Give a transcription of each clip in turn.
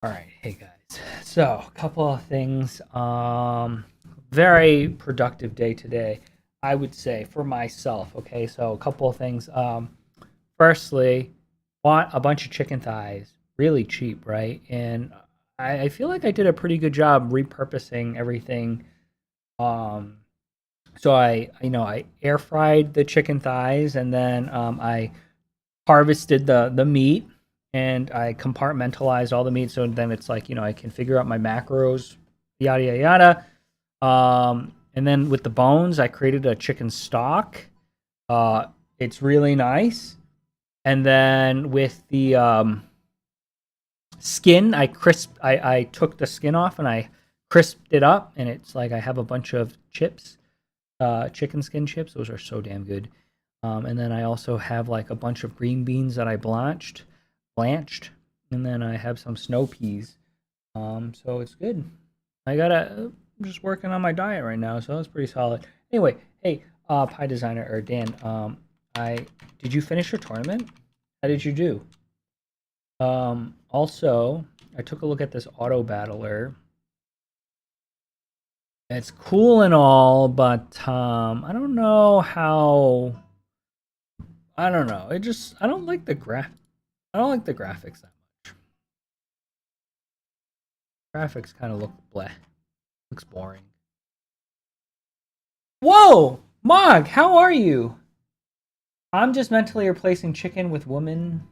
All right, hey guys. So, a couple of things. Very productive day today, I would say for myself. Okay, so a couple of things. Firstly, bought a bunch of chicken thighs, really cheap, right? And I feel like I did a pretty good job repurposing everything. Um, so I air fried the chicken thighs, and then I harvested the meat and I compartmentalized all the meat so then it's like, I can figure out my macros, yada yada yada. And then with the bones, I created a chicken stock. It's really nice. And then with the skin, I took the skin off and I crisped it up, and it's like I have a bunch of chips, chicken skin chips. Those are so damn good. And then I also have like a bunch of green beans that I blanched, and then I have some snow peas. So it's good. I'm just working on my diet right now, so it's pretty solid. Anyway, hey, pie designer or Dan, I did you finish your tournament? How did you do? Also, I took a look at this auto battler. It's cool and all, but I don't know how. I don't know. I don't like the I don't like the graphics that much. Graphics kind of look bleh. Looks boring. Whoa, Mog, how are you? I'm just mentally replacing chicken with woman.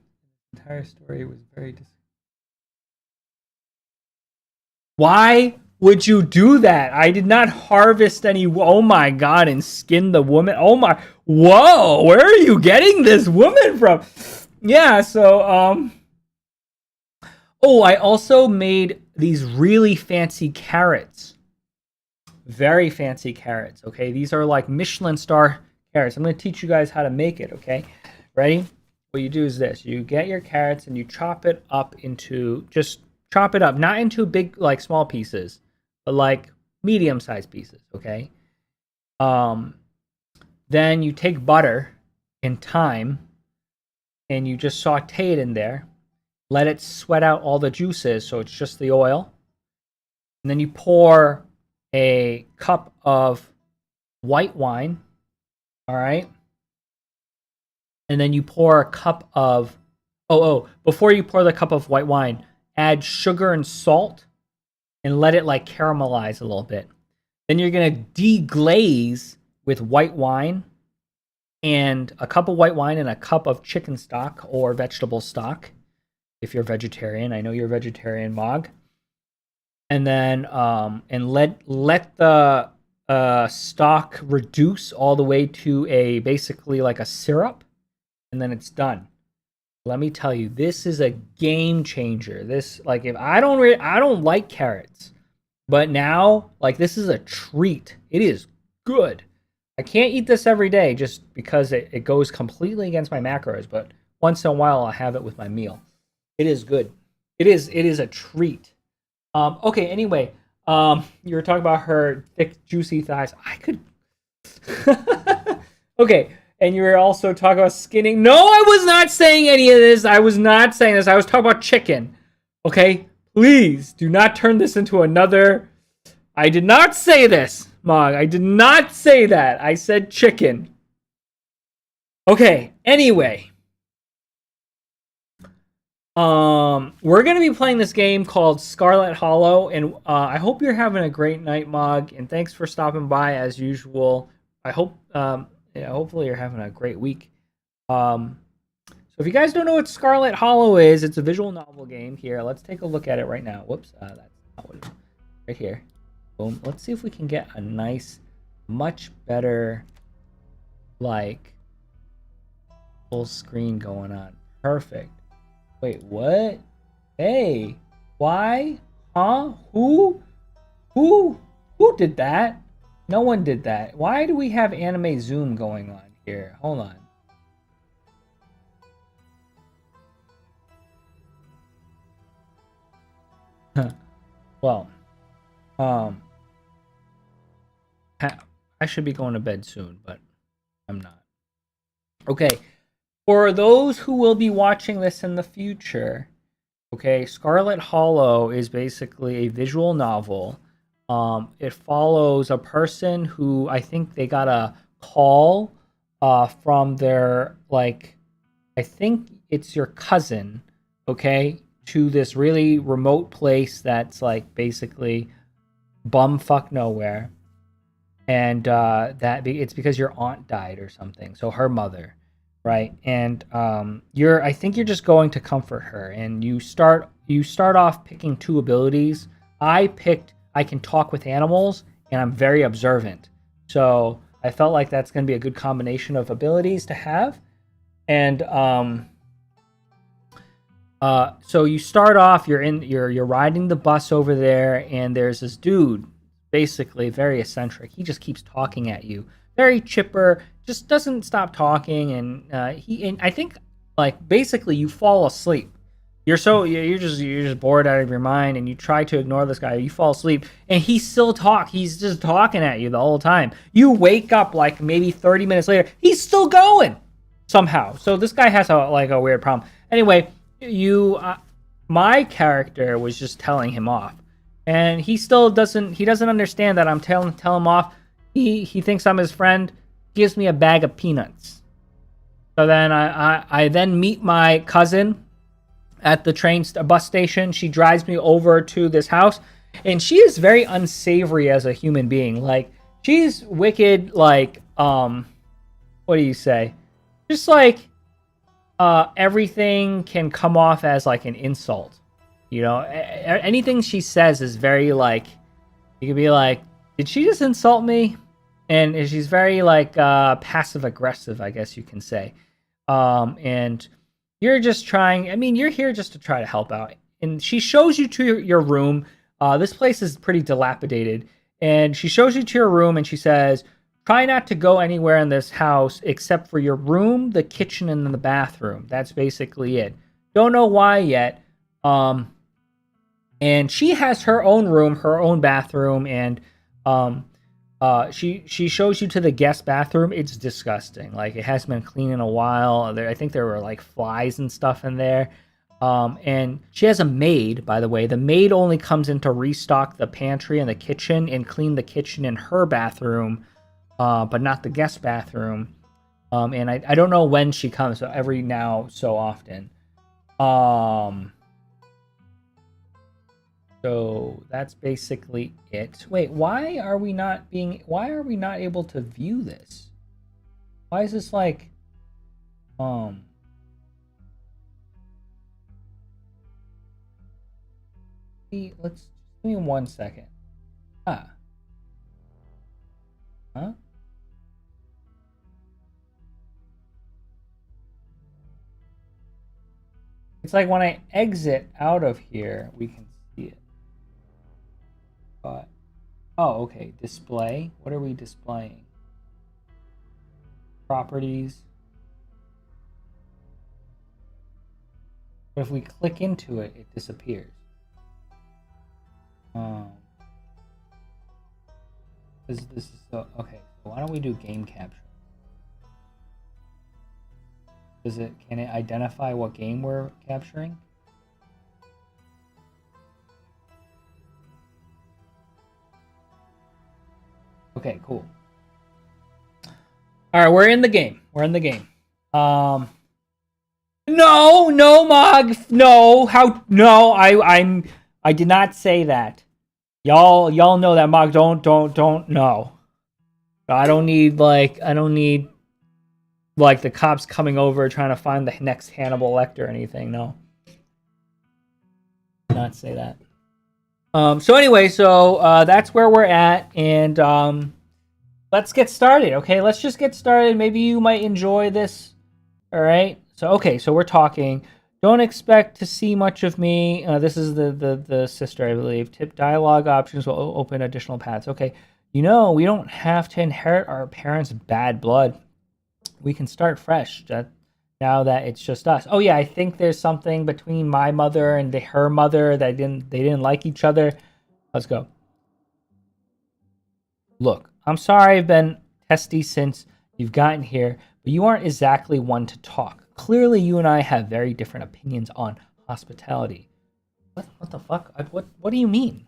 The entire story was very. Why would you do that? I did not harvest any. Oh my god, and skin the woman. Oh my. Whoa, where are you getting this woman from? Yeah, so oh, I also made these really fancy carrots. Very fancy carrots, okay? These are like Michelin star carrots. I'm going to teach you guys how to make it, okay? Ready? What you do is this. You get your carrots and you chop it up into, just chop it up, not into big, like small pieces, but like medium-sized pieces, okay? Um, then you take butter and thyme and you just saute it in there. Let it sweat out all the juices, so it's just the oil. And then you pour a cup of white wine, all right? And then you pour a cup of, before you pour the cup of white wine, add sugar and salt and let it like caramelize a little bit. Then you're gonna deglaze with white wine and a cup of white wine and a cup of chicken stock or vegetable stock if you're vegetarian. I know you're vegetarian, Mog. And then and let the stock reduce all the way to a basically like a syrup, and then it's done. Let me tell you, this is a game changer. This, like, if I don't like carrots, but now like this is a treat. It is good. I can't eat this every day just because it goes completely against my macros, but once in a while I'll have it with my meal. It is good. It is a treat. Okay, anyway, you were talking about her thick, juicy thighs. I could. Okay, and you were also talking about skinning. No, I was not saying any of this. I was not saying this. I was talking about chicken. Okay, please do not turn this into another. I did not say this, Mog. I did not say that. I said chicken. Okay, anyway. We're gonna be playing this game called Scarlet Hollow, and I hope you're having a great night, Mog. And thanks for stopping by as usual. I hope, yeah, hopefully you're having a great week. So if you guys don't know what Scarlet Hollow is, it's a visual novel game. Here, let's take a look at it right now. Whoops, that's not what it is. Right here. Boom. Let's see if we can get a nice, much better, like, full screen going on. Perfect. Wait, what? Hey, why? Huh? Who did that? No one did that. Why do we have anime zoom going on here? Hold on. Well, um, I should be going to bed soon, but I'm not. Okay, for those who will be watching this in the future, Okay, Scarlet Hollow is basically a visual novel. It follows a person who I think they got a call from their like I think it's your cousin, okay, to this really remote place that's like basically bumfuck nowhere, and it's because your aunt died or something, so her mother, right? And you're I think you're just going to comfort her, and you start off picking two abilities. I picked I can talk with animals, and I'm very observant, so I felt like that's going to be a good combination of abilities to have. And so you start off, you're riding the bus over there, and there's this dude, basically very eccentric. He just keeps talking at you, very chipper, just doesn't stop talking, and I think like basically you fall asleep. You're just bored out of your mind, and you try to ignore this guy. You fall asleep, and he's just talking at you the whole time. You wake up like maybe 30 minutes later, he's still going somehow. So this guy has a weird problem. Anyway, you my character was just telling him off, and he doesn't understand that I'm telling tell him off. He thinks I'm his friend, gives me a bag of peanuts. So then I then meet my cousin at the bus station. She drives me over to this house, and she is very unsavory as a human being. Like, she's wicked, like what do you say, just like everything can come off as like an insult. Anything she says is very like, you could be like, did she just insult me? And she's very like passive aggressive, I guess you can say. And you're just trying, I mean, you're here just to try to help out. And she shows you to your room. This place is pretty dilapidated. And she shows you to your room, and she says, try not to go anywhere in this house except for your room, the kitchen, and the bathroom. That's basically it. Don't know why yet. And she has her own room, her own bathroom, and she shows you to the guest bathroom. It's disgusting. Like, it hasn't been cleaned in a while. I think there were like flies and stuff in there. And she has a maid, by the way. The maid only comes in to restock the pantry and the kitchen and clean the kitchen in her bathroom, but not the guest bathroom. And I don't know when she comes, so every now so often. So that's basically it. Wait, why are we not able to view this? Why is this like, let's, give me 1 second. Huh? It's like when I exit out of here, we can see it. But, oh, okay. Display. What are we displaying? Properties. But if we click into it, it disappears. This is so okay. So why don't we do game capture? Can it identify what game we're capturing? Okay, cool. All right, we're in the game. No, Mog, no. No. I did not say that. Y'all know that, Mog. Don't. No. I don't need like the cops coming over trying to find the next Hannibal Lecter or anything. No. Did not say that. So anyway, that's where we're at, and let's get started. Okay, let's just get started. Maybe you might enjoy this. All right. So we're talking. Don't expect to see much of me. This is the sister, I believe. Tip dialogue options will open additional paths. Okay. We don't have to inherit our parents' bad blood. We can start fresh now that it's just us. Oh yeah, I think there's something between my mother and her mother that they didn't like each other. Let's go. Look, I'm sorry I've been testy since you've gotten here, but you aren't exactly one to talk. Clearly, you and I have very different opinions on hospitality. What the fuck? What do you mean?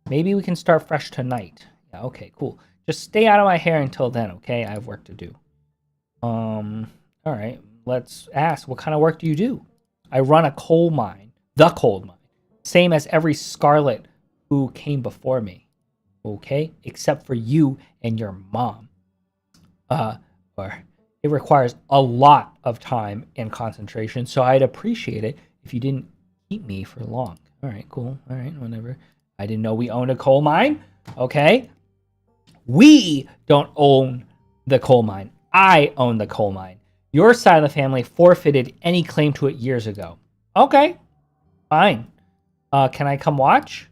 Maybe we can start fresh tonight. Yeah, okay, cool. Just stay out of my hair until then, okay? I have work to do. All right. Let's ask, what kind of work do you do? I run a coal mine. The coal mine. Same as every Scarlet who came before me. Okay? Except for you and your mom. Or it requires a lot of time and concentration, so I'd appreciate it if you didn't keep me for long. All right, cool. All right, whatever. I didn't know we owned a coal mine. Okay. We don't own the coal mine. I own the coal mine. Your side of the family forfeited any claim to it years ago. Okay, fine. Can I come watch?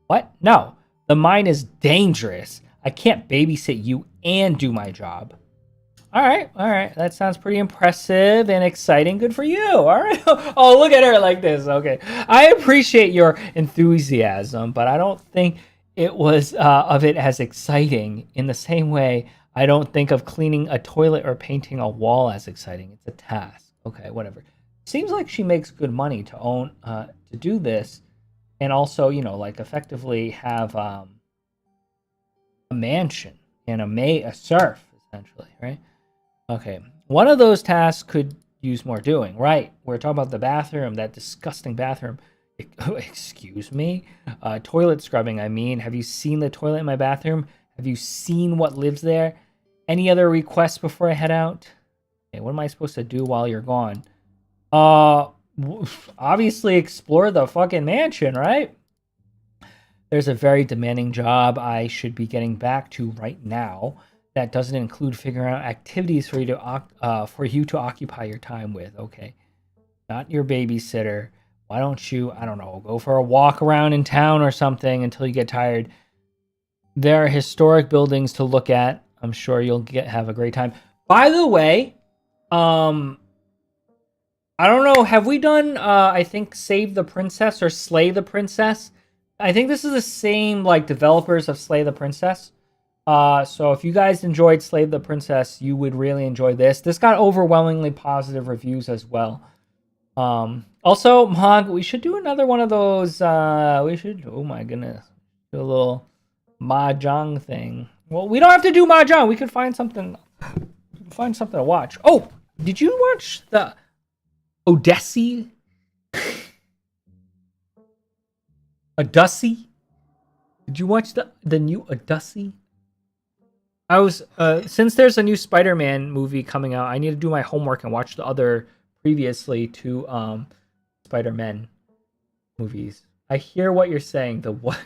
What? No. The mine is dangerous. I can't babysit you and do my job. All right. That sounds pretty impressive and exciting. Good for you. All right. Oh, look at her like this. Okay. I appreciate your enthusiasm, but I don't think it was of it as exciting. In the same way, I don't think of cleaning a toilet or painting a wall as exciting. It's a task. Okay, whatever. Seems like she makes good money to own to do this, and also, like effectively have a mansion and a surf essentially, right? Okay. One of those tasks could use more doing, right? We're talking about the bathroom, that disgusting bathroom. Excuse me? Toilet scrubbing, I mean. Have you seen the toilet in my bathroom? Have you seen what lives there? Any other requests before I head out? Okay, what am I supposed to do while you're gone? Obviously explore the fucking mansion, right? There's a very demanding job I should be getting back to right now. That doesn't include figuring out activities for you to occupy your time with. Okay, not your babysitter. Why don't you, I don't know, go for a walk around in town or something until you get tired? There are historic buildings to look at. I'm sure you'll have a great time. By the way, I don't know. Have we done? I think Save the Princess or Slay the Princess. I think this is the same like developers of Slay the Princess. So if you guys enjoyed Slay the Princess, you would really enjoy this. This got overwhelmingly positive reviews as well. Also, Mog, we should do another one of those. We should. Oh my goodness, do a little mahjong thing. Well, we don't have to do mahjong. We could find something. Find something to watch. Oh, did you watch the Odyssey? Odyssey? Did you watch the new Odyssey? I was since there's a new Spider-Man movie coming out, I need to do my homework and watch the other previously two Spider-Man movies. I hear what you're saying. The what?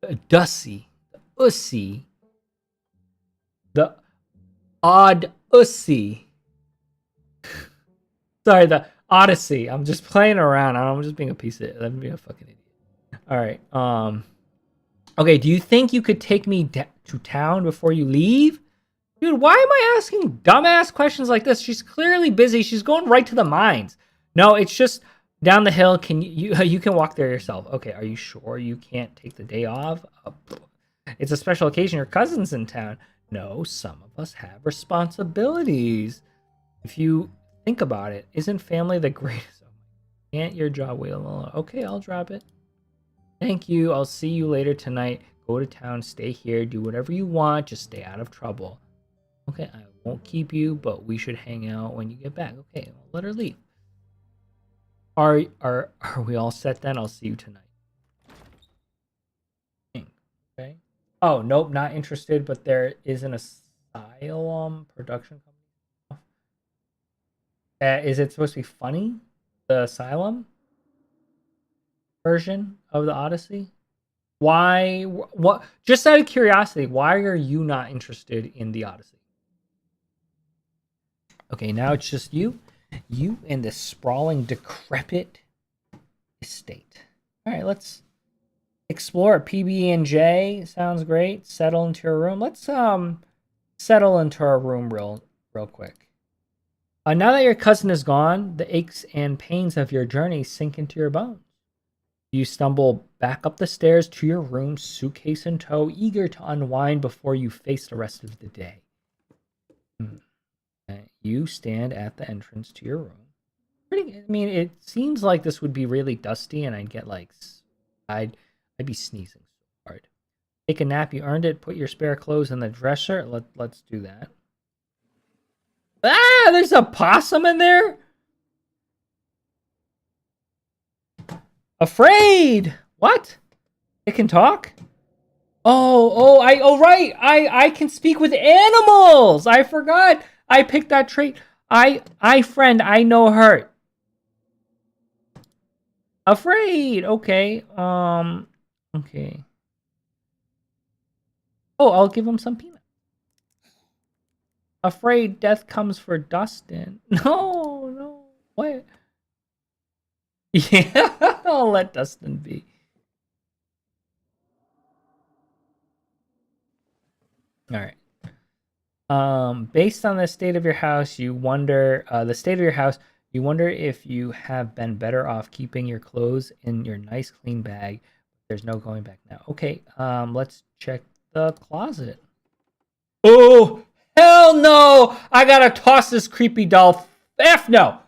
The Odyssey, the Ussy, the Odd Ussy. Sorry, the Odyssey. I'm just playing around. I'm just being a piece of it. I'm being a fucking idiot. All right. Okay, do you think you could take me to town before you leave? Dude, why am I asking dumbass questions like this? She's clearly busy. She's going right to the mines. No, it's just down the hill. Can you can walk there yourself. Okay, are you sure you can't take the day off? It's a special occasion. Your cousin's in town. No, some of us have responsibilities. If you think about it, isn't family the greatest? Can't your job wait alone? Okay, I'll drop it. Thank you. I'll see you later tonight. Go to town, stay here, do whatever you want, just stay out of trouble. Okay, I won't keep you, but we should hang out when you get back. Okay, I'll let her leave. Are we all set then? I'll see you tonight. Okay. Oh, nope, not interested, but there is an asylum production company. Is it supposed to be funny? The asylum version of the Odyssey? Why? What? Just out of curiosity, why are you not interested in the Odyssey? Okay, now it's just you and this sprawling, decrepit estate. All right, let's explore PB&J. Sounds great. Settle into your room. Let's settle into our room real quick. Now that your cousin is gone, the aches and pains of your journey sink into your bones. You stumble back up the stairs to your room, suitcase in tow, eager to unwind before you face the rest of the day. You stand at the entrance to your room. I mean, it seems like this would be really dusty, and I'd get like, I'd be sneezing so hard. Take a nap. You earned it. Put your spare clothes in the dresser. Let's do that. Ah, there's a possum in there. Afraid. What? It can talk? Right. I can speak with animals. I forgot. I picked that trait. Friend, I know her. Afraid. Okay. Okay. Oh, I'll give him some peanuts. Afraid death comes for Dustin. No. What? Yeah, I'll let Dustin be. All right. Based on the state of your house, you wonder you wonder if you have been better off keeping your clothes in your nice clean bag. There's no going back now. Okay, let's check the closet. Oh, hell no! I gotta toss this creepy doll. F no!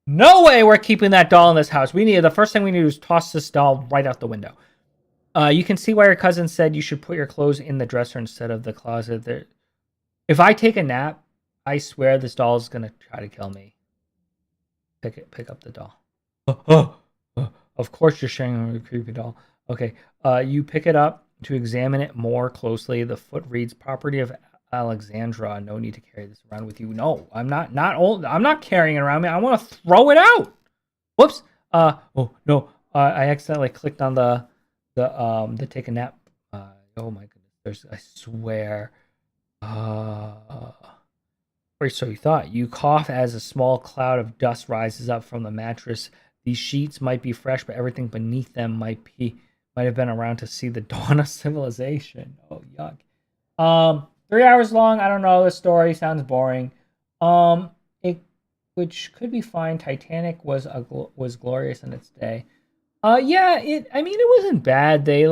No way we're keeping that doll in this house. The first thing we need to do is toss this doll right out the window. You can see why your cousin said you should put your clothes in the dresser instead of the closet. If I take a nap, I swear this doll is gonna try to kill me. Pick up the doll. Of course you're sharing a creepy doll. Okay. You pick it up to examine it more closely. The foot reads property of Alexandra. No need to carry this around with you. No, I'm not old. I'm not carrying it around me. I want to throw it out. Whoops. Oh no. I accidentally clicked on the take a nap. Oh my goodness. I swear. Or so you thought. You cough as a small cloud of dust rises up from the mattress. These sheets might be fresh, but everything beneath them might have been around to see the dawn of civilization. Oh, yuck. 3 hours long. I don't know. The story sounds boring. Which could be fine. Titanic was glorious in its day. Yeah. I mean, it wasn't bad. It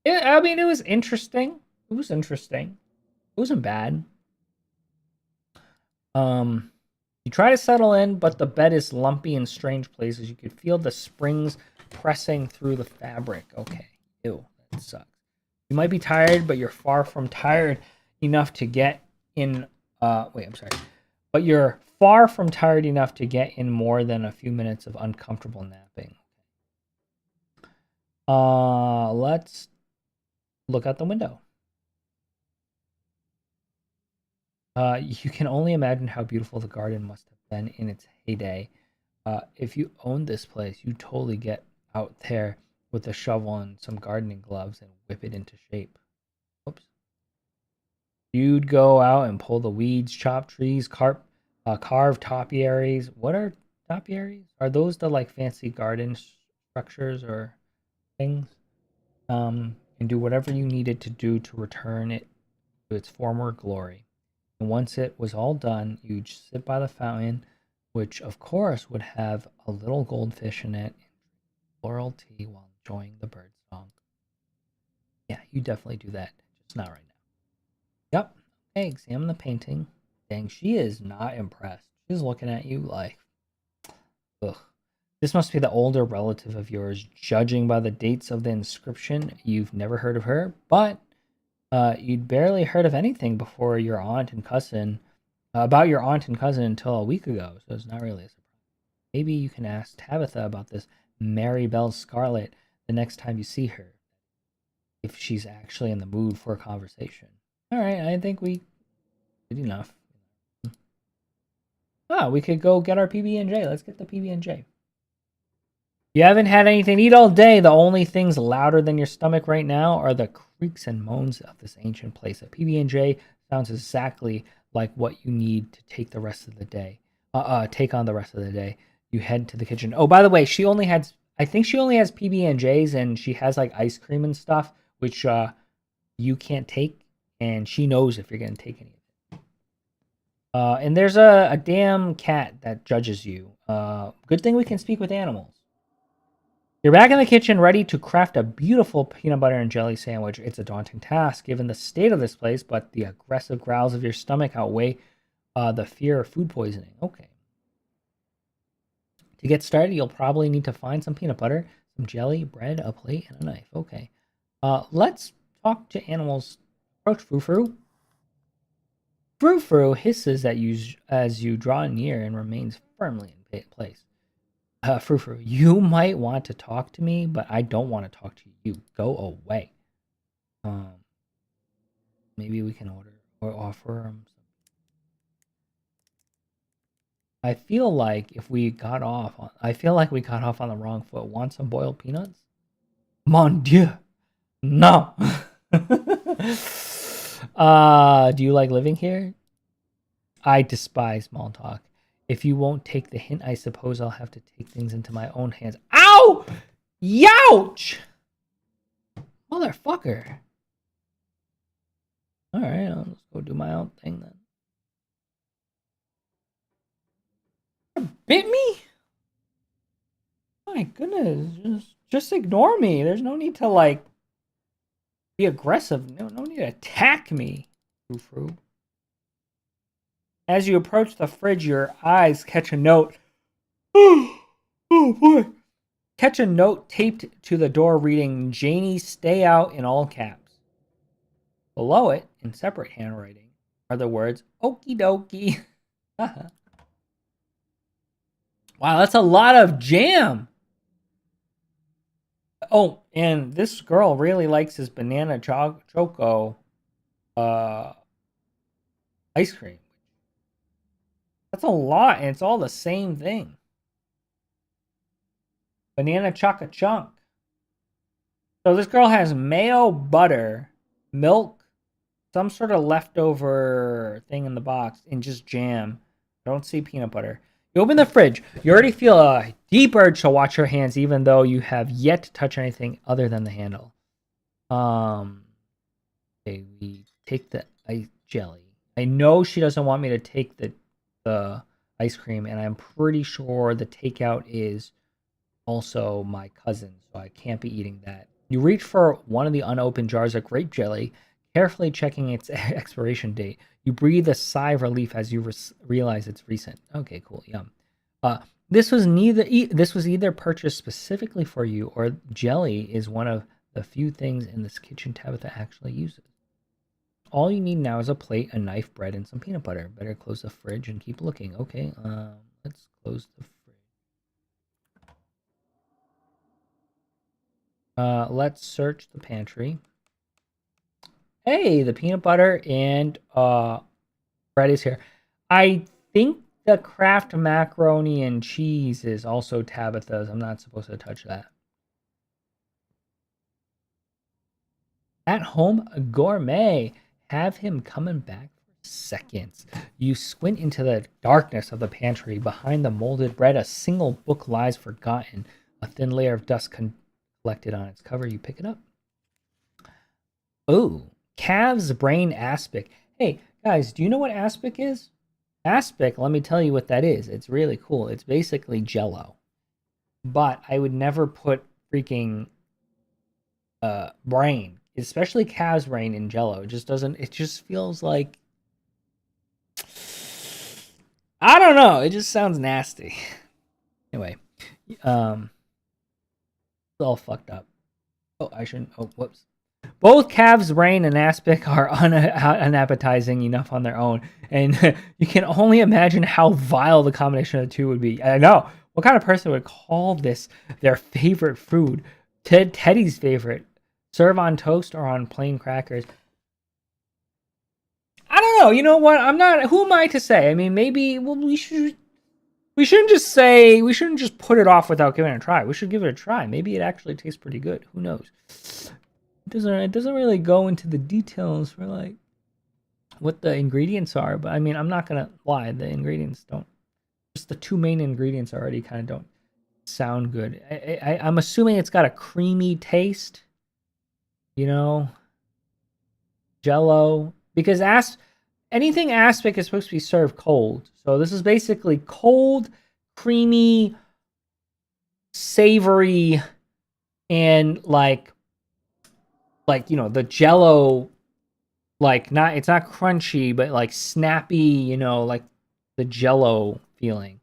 was interesting. It was interesting. It wasn't bad. You try to settle in, but the bed is lumpy in strange places. You could feel the springs pressing through the fabric. Okay. Ew, that sucks. You might be tired, but you're far from tired enough to get in. I'm sorry. But you're far from tired enough to get in more than a few minutes of uncomfortable napping. Let's look out the window. You can only imagine how beautiful the garden must have been in its heyday. If you owned this place, you'd totally get out there with a shovel and some gardening gloves and whip it into shape. Oops. You'd go out and pull the weeds, chop trees, carve topiaries. What are topiaries? Are those the like fancy garden structures or things? And do whatever you needed to do to return it to its former glory. And once it was all done, you'd sit by the fountain, which of course would have a little goldfish in it, and floral tea while enjoying the bird song. Yeah, you definitely do that, just not right now. Yep. Okay, examine the painting. Dang, she is not impressed. She's looking at you like, ugh. This must be the older relative of yours. Judging by the dates of the inscription, you've never heard of her, but you'd barely heard of anything before your aunt and cousin, about your aunt and cousin until a week ago, so it's not really a surprise. Maybe you can ask Tabitha about this Mary Belle Scarlet the next time you see her, if she's actually in the mood for a conversation. All right, I think we did enough. We could go get our PB&J. Let's get the PB&J. You haven't had anything to eat all day. The only things louder than your stomach right now are the creaks and moans of this ancient place. A PB&J sounds exactly like what you need to take the rest of the day. Take on the rest of the day. You head to the kitchen. Oh, by the way, I think she only has PB&Js, and she has like ice cream and stuff, which you can't take, and she knows if you're going to take any of it. And there's a damn cat that judges you. Good thing we can speak with animals. You're back in the kitchen, ready to craft a beautiful peanut butter and jelly sandwich. It's a daunting task, given the state of this place, but the aggressive growls of your stomach outweigh the fear of food poisoning. Okay. To get started, you'll probably need to find some peanut butter, some jelly, bread, a plate, and a knife. Okay. Let's talk to animals. Approach Frou Frou. Frou Frou hisses at you as you draw near and remains firmly in place. Frou Frou, you might want to talk to me, but I don't want to talk to you. Go away. Maybe we can order or offer him some. I feel like we got off on the wrong foot. Want some boiled peanuts? Mon Dieu. No. Do you like living here? I despise small talk. If you won't take the hint, I suppose I'll have to take things into my own hands. Ow! Youch! Motherfucker. Alright, I'll just go do my own thing then. Bit me? My goodness, just ignore me. There's no need to, like, be aggressive. No need to attack me, Frou Frou. As you approach the fridge, your eyes catch a note. Oh boy. Catch a note taped to the door reading, Janie, stay out, in all caps. Below it, in separate handwriting, are the words, okie dokie. Wow, that's a lot of jam. Oh, and this girl really likes his banana choco ice cream. That's a lot, and it's all the same thing. Banana chocolate chunk. So this girl has mayo, butter, milk, some sort of leftover thing in the box, and just jam. I don't see peanut butter. You open the fridge. You already feel a deep urge to wash your hands, even though you have yet to touch anything other than the handle. Okay, we take the ice jelly. I know she doesn't want me to take the ice cream, and I'm pretty sure the takeout is also my cousin, so I can't be eating that. You reach for one of the unopened jars of grape jelly, carefully checking its expiration date. You breathe a sigh of relief as you realize it's recent. Okay, cool, yum. This was either purchased specifically for you, or jelly is one of the few things in this kitchen Tabitha actually uses. All you need now is a plate, a knife, bread, and some peanut butter. Better close the fridge and keep looking. Okay, let's close the fridge. Let's search the pantry. Hey, the peanut butter and bread is here. I think the Kraft macaroni and cheese is also Tabitha's. I'm not supposed to touch that. At home gourmet. Have him coming back for seconds. You squint into the darkness of the pantry. Behind the molded bread, a single book lies forgotten. A thin layer of dust collected on its cover. You pick it up. Oh, calf's brain aspic. Hey, guys, do you know what aspic is? Aspic, let me tell you what that is. It's really cool. It's basically Jello. But I would never put freaking brain, especially calf's brain, in Jello. It just feels like, I don't know, it just sounds nasty. Anyway, it's all fucked up. Whoops. Both calf's brain and aspic are unappetizing enough on their own, and you can only imagine how vile the combination of the two would be. I know. What kind of person would call this their favorite food? Teddy's favorite. Serve on toast or on plain crackers. I don't know. You know what? Who am I to say? I mean, maybe we shouldn't just put it off without giving it a try. We should give it a try. Maybe it actually tastes pretty good. Who knows? It doesn't really go into the details for like what the ingredients are, but I mean, I'm not gonna lie. The ingredients don't. Just the two main ingredients already kind of don't sound good. I'm assuming it's got a creamy taste. You know, Jello, because anything aspic is supposed to be served cold. So this is basically cold, creamy, savory, and like the Jello, it's not crunchy, but like snappy, like the Jello feeling.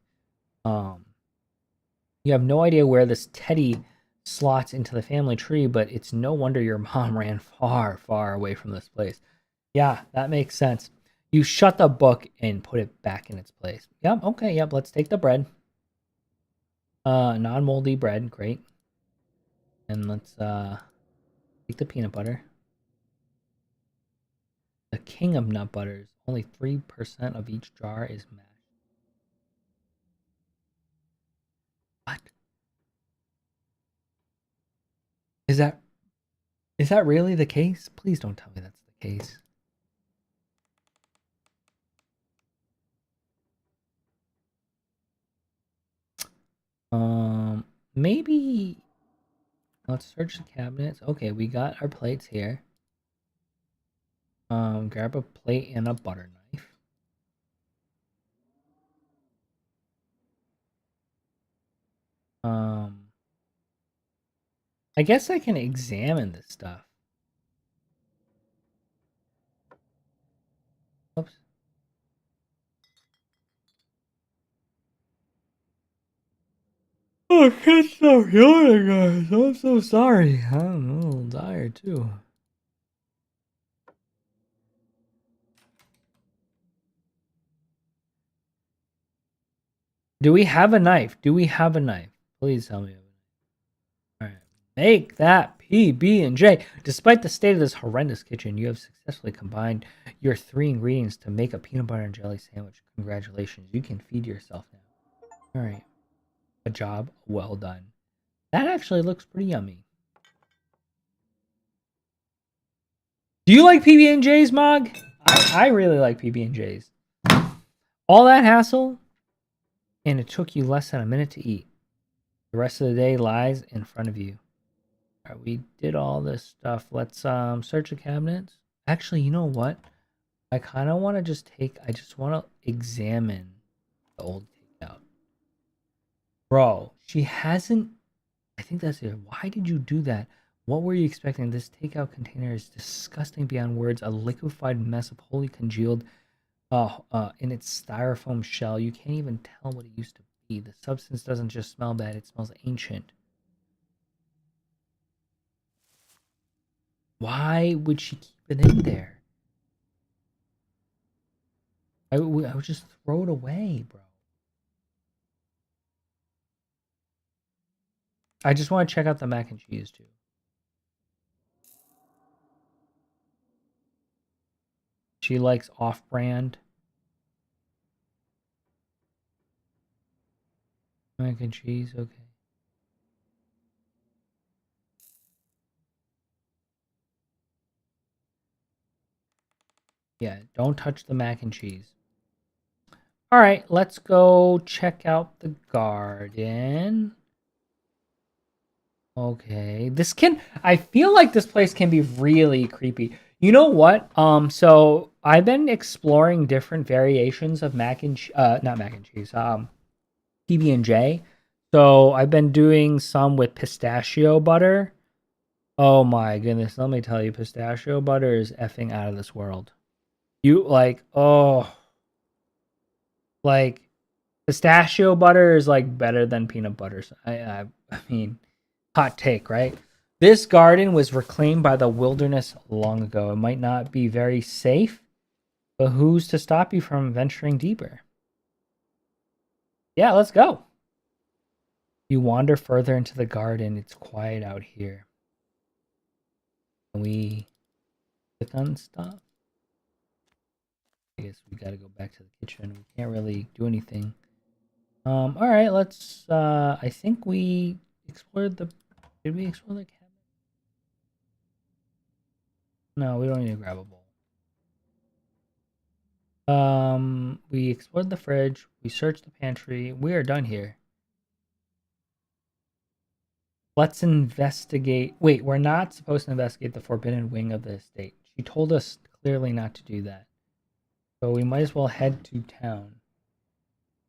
You have no idea where this Teddy slots into the family tree, but it's no wonder your mom ran far, far away from this place. Yeah, that makes sense. You shut the book and put it back in its place. Yep, okay, yep, let's take the bread. Non-moldy bread, great. And let's take the peanut butter. The king of nut butters. Only 3% of each jar is mashed. What? Is that really the case? Please don't tell me that's the case. Maybe let's search the cabinets. Okay, we got our plates here. Grab a plate and a butter knife. I guess I can examine this stuff. Oops. Oh, I can't stop yawning, guys. I'm so sorry. I'm a little tired too. Do we have a knife? Do we have a knife? Please tell me. All right. Make that PB&J. Despite the state of this horrendous kitchen, you have successfully combined your 3 ingredients to make a peanut butter and jelly sandwich. Congratulations. You can feed yourself now. All right. A job well done. That actually looks pretty yummy. Do you like PB&Js, Mog? I really like PB&Js. All that hassle, and it took you less than a minute to eat. The rest of the day lies in front of you. All right, we did all this stuff. Let's search the cabinets. Actually, you know what? I kind of want to I just want to examine the old takeout. Bro, she hasn't, I think that's it. Why did you do that? What were you expecting? This takeout container is disgusting beyond words. A liquefied mess of wholly congealed in its styrofoam shell. You can't even tell what it used to be. The substance doesn't just smell bad, it smells ancient. Why would she keep it in there? I would just throw it away, bro. I just want to check out the mac and cheese too. She likes off-brand mac and cheese. Okay. Yeah, don't touch the mac and cheese. All right, let's go check out the garden. Okay, I feel like this place can be really creepy. You know what? So I've been exploring different variations of not mac and cheese, PB&J. So I've been doing some with pistachio butter. Oh my goodness, let me tell you, pistachio butter is effing out of this world. Like pistachio butter is like better than peanut butter. I mean, hot take, right? This garden was reclaimed by the wilderness long ago. It might not be very safe, but who's to stop you from venturing deeper? Yeah, let's go. You wander further into the garden. It's quiet out here. Can we click on stuff? I guess we gotta go back to the kitchen. We can't really do anything. All right, let's. I think we explored the. Did we explore the cabinet? No, we don't need to grab a bowl. We explored the fridge. We searched the pantry. We are done here. Let's investigate. Wait, we're not supposed to investigate the forbidden wing of the estate. She told us clearly not to do that. So we might as well head to town.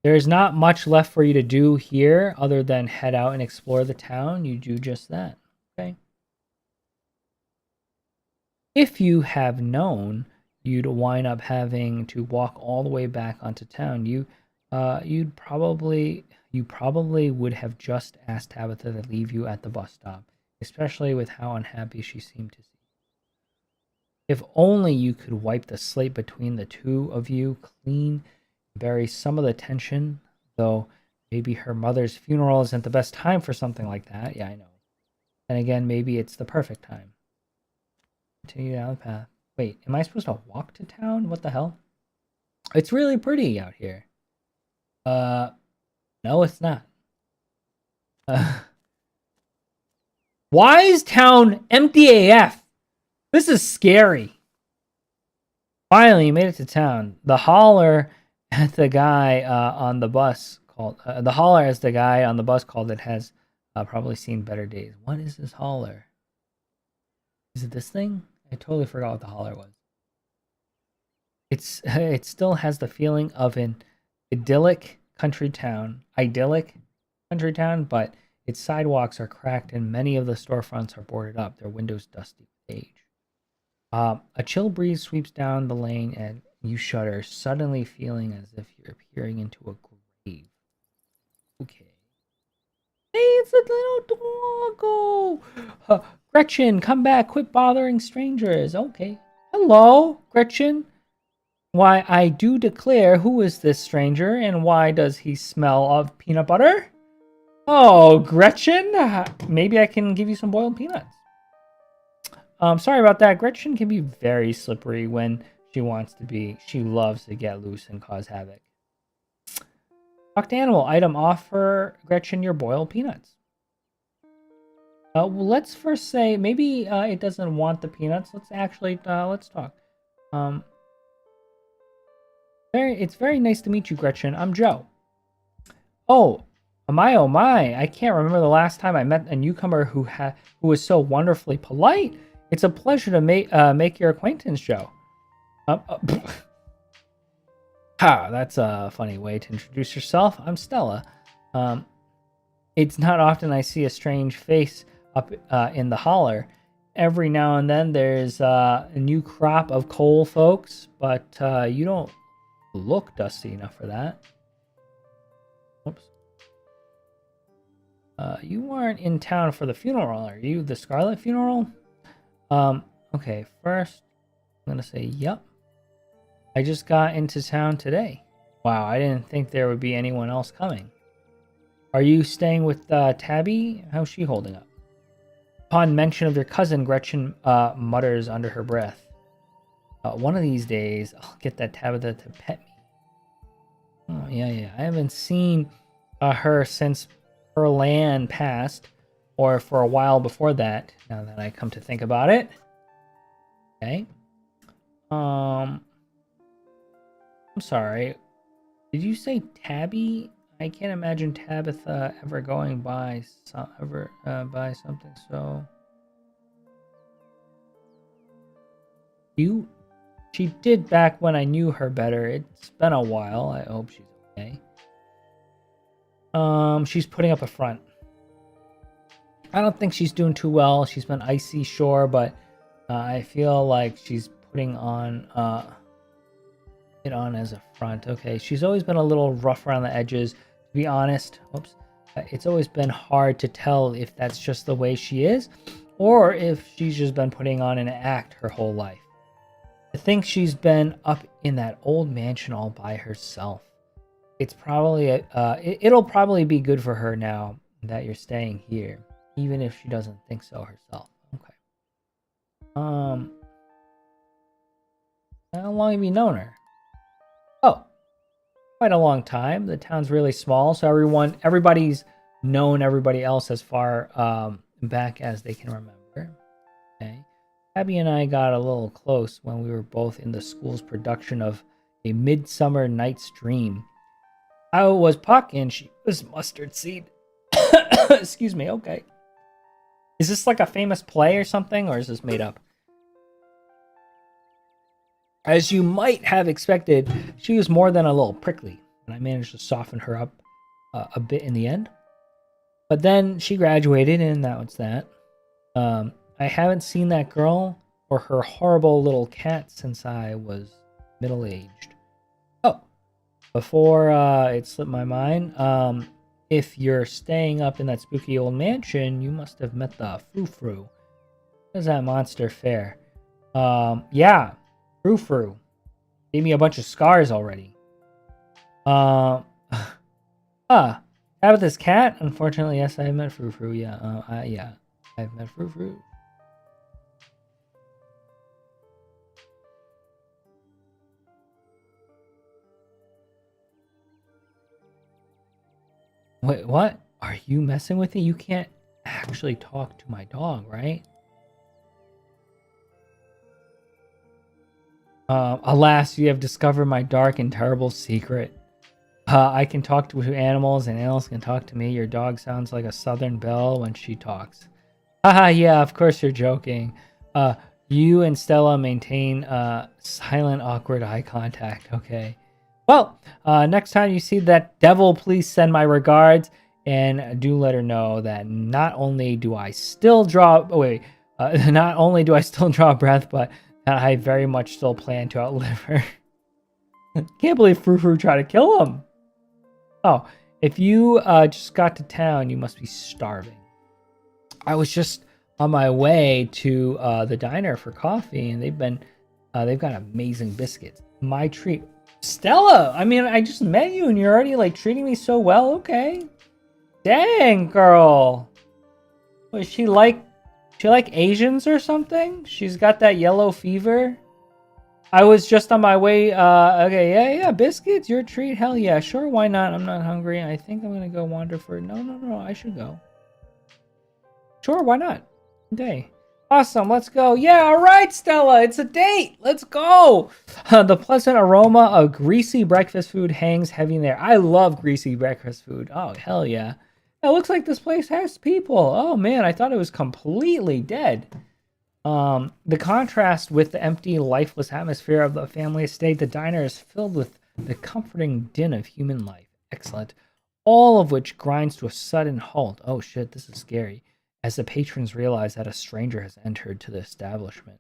There's not much left for you to do here other than head out and explore the town. You do just that. Okay. If you have known you'd wind up having to walk all the way back onto town, you you probably would have just asked Tabitha to leave you at the bus stop, especially with how unhappy she seemed to see. If only you could wipe the slate between the two of you clean, bury some of the tension, though maybe her mother's funeral isn't the best time for something like that. Yeah, I know. And again, maybe it's the perfect time. Continue down the path. Wait, am I supposed to walk to town? What the hell? It's really pretty out here. No, it's not. Why is town empty AF? This is scary. Finally, you made it to town. The holler at the guy on the bus called the holler as the guy on the bus called it has probably seen better days. What is this holler? Is it this thing? I totally forgot what the holler was. It still has the feeling of an idyllic country town, but its sidewalks are cracked and many of the storefronts are boarded up, their windows dusty with age. A chill breeze sweeps down the lane and you shudder, suddenly feeling as if you're peering into a grave. Okay. Hey, it's a little doggo! Gretchen, come back, quit bothering strangers. Okay. Hello, Gretchen. Why, I do declare, who is this stranger, and why does he smell of peanut butter? Oh, Gretchen, maybe I can give you some boiled peanuts. Sorry about that. Gretchen can be very slippery when she wants to be. She loves to get loose and cause havoc. Talk to animal. Item, offer Gretchen your boiled peanuts. Well, let's first say maybe it doesn't want the peanuts. Let's actually let's talk. It's very nice to meet you, Gretchen. I'm Joe. Oh my! I can't remember the last time I met a newcomer who was so wonderfully polite. It's a pleasure to make your acquaintance, Joe. That's a funny way to introduce yourself. I'm Stella. It's not often I see a strange face up in the holler. Every now and then there's a new crop of coal folks, but you don't look dusty enough for that. Oops. You aren't in town for the funeral, are you? The Scarlet funeral? Okay, first I'm gonna say yep. I just got into town today. Wow, I didn't think there would be anyone else coming. Are you staying with Tabby? How's she holding up? Upon mention of your cousin, Gretchen mutters under her breath. One of these days, I'll get that Tabitha to pet me. Oh, yeah. I haven't seen her since Perlan passed, or for a while before that, now that I come to think about it. Okay. I'm sorry. Did you say Tabby? I can't imagine Tabitha ever going by something so. She did back when I knew her better. It's been a while. I hope she's okay. She's putting up a front. I don't think she's doing too well. She's been icy, sure, but I feel like she's putting on it on as a front. Okay, she's always been a little rough around the edges. To be honest, it's always been hard to tell if that's just the way she is, or if she's just been putting on an act her whole life. I think she's been up in that old mansion all by herself. It's probably it'll probably be good for her now that you're staying here, even if she doesn't think so herself. Okay. How long have you known her? Oh, quite a long time. The town's really small, so everybody's known everybody else as far back as they can remember. Okay. Abby and I got a little close when we were both in the school's production of A Midsummer Night's Dream. I was Puck and she was Mustard Seed. Excuse me, okay. Is this like a famous play or something, or is this made up? As you might have expected, she was more than a little prickly, and I managed to soften her up a bit in the end. But then she graduated, and that was that. I haven't seen that girl or her horrible little cat since I was middle-aged. Oh, before it slipped my mind, if you're staying up in that spooky old mansion, you must have met the Frou-Frou. How does that monster fare? Yeah, Frou-Frou. Gave me a bunch of scars already. Tabitha's cat? Unfortunately, yes, I met Frou-Frou. Yeah, yeah, I've met Frou-Frou. Wait, what? Are you messing with me? You can't actually talk to my dog, right? Alas, you have discovered my dark and terrible secret. I can talk to animals, and animals can talk to me. Your dog sounds like a southern belle when she talks. Haha, yeah, of course you're joking. You and Stella maintain silent, awkward eye contact, okay? Well, next time you see that devil, please send my regards, and do let her know that not only do I still draw... not only do I still draw breath, but I very much still plan to outlive her. Can't believe Frou-Frou tried to kill him. Oh, if you just got to town, you must be starving. I was just on my way to the diner for coffee, and they've got amazing biscuits. My treat. Stella, I mean, I just met you, and you're already like treating me so well. Okay, dang girl. Was she like Asians or something? She's got that yellow fever. I was just on my way. Okay, yeah, biscuits, your treat. Hell yeah, sure, why not? I'm not hungry. I think I'm gonna go wander for. No, I should go. Sure, why not? Okay. Awesome, let's go. Yeah, all right, Stella, it's a date. Let's go. The pleasant aroma of greasy breakfast food hangs heavy in there. I love greasy breakfast food. Oh, hell yeah. It looks like this place has people. Oh, man, I thought it was completely dead. The contrast with the empty, lifeless atmosphere of the family estate, the diner is filled with the comforting din of human life. Excellent. All of which grinds to a sudden halt. Oh, shit, this is scary. As the patrons realize that a stranger has entered to the establishment.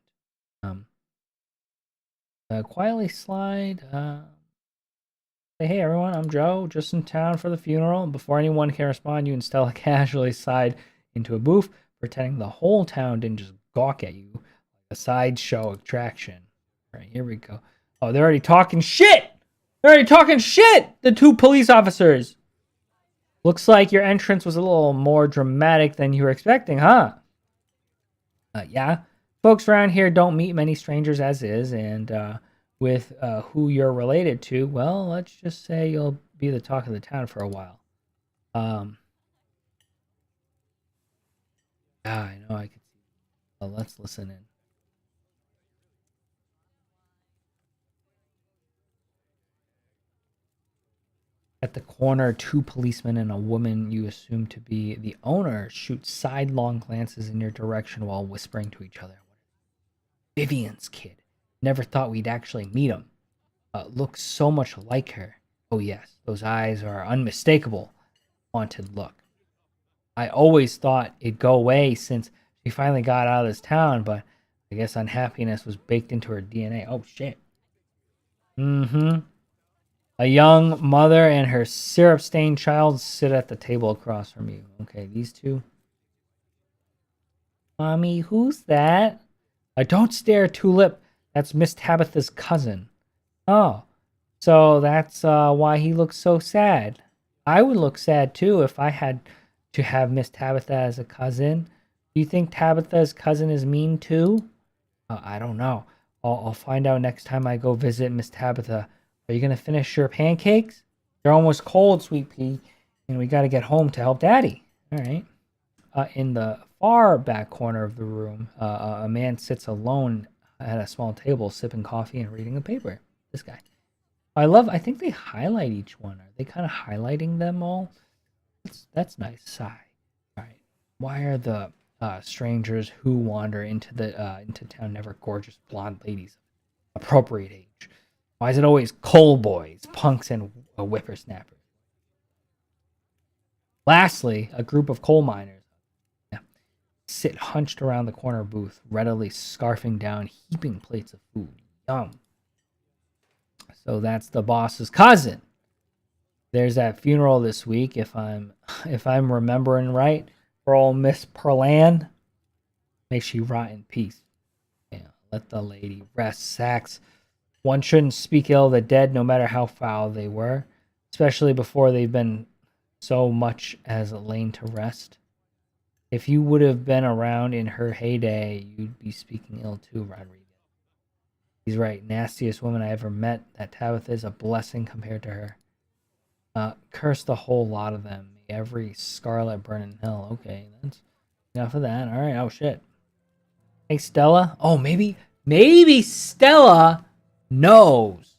Quietly slide. Say, hey everyone, I'm Joe, just in town for the funeral. Before anyone can respond, you and Stella casually slide into a booth, pretending the whole town didn't just gawk at you like a sideshow attraction. All right, here we go. Oh, they're already talking shit! They're already talking shit! The two police officers! Looks like your entrance was a little more dramatic than you were expecting, huh? Yeah. Folks around here don't meet many strangers as is, and with who you're related to, well, let's just say you'll be the talk of the town for a while. Yeah, I know, I could see. Well, let's listen in. At the corner, two policemen and a woman you assume to be the owner shoot sidelong glances in your direction while whispering to each other. Vivian's kid. Never thought we'd actually meet him. Looks so much like her. Oh yes, those eyes are unmistakable. Haunted look. I always thought it'd go away since she finally got out of this town, but I guess unhappiness was baked into her DNA. Oh shit. Mm-hmm. A young mother and her syrup-stained child sit at the table across from you. Okay, these two. Mommy, who's that? Don't stare, Tulip. That's Miss Tabitha's cousin. Oh, so that's why he looks so sad. I would look sad too if I had to have Miss Tabitha as a cousin. Do you think Tabitha's cousin is mean too? I don't know. I'll find out next time I go visit Miss Tabitha. Are you gonna finish your pancakes? They're almost cold, Sweet Pea, and we gotta get home to help Daddy. All right. In the far back corner of the room, a man sits alone at a small table, sipping coffee and reading a paper. This guy. I think they highlight each one. Are they kind of highlighting them all? That's nice. Sigh. All right. Why are the strangers who wander into town never gorgeous blonde ladies of appropriate age? Why is it always coal boys, punks, and whippersnappers? Lastly, a group of coal miners sit hunched around the corner booth, readily scarfing down heaping plates of food. Yum. So that's the boss's cousin. There's that funeral this week, if I'm remembering right, for old Miss Perlan. May she rot in peace. Yeah, let the lady rest. Sacks. One shouldn't speak ill of the dead, no matter how foul they were, especially before they've been so much as lain to rest. If you would have been around in her heyday, you'd be speaking ill too, Rodriguez. He's right. Nastiest woman I ever met. That Tabitha is a blessing compared to her. Curse the whole lot of them. Every scarlet burn in hell. Okay, that's enough of that. All right. Oh shit. Hey Stella. Oh, maybe Stella knows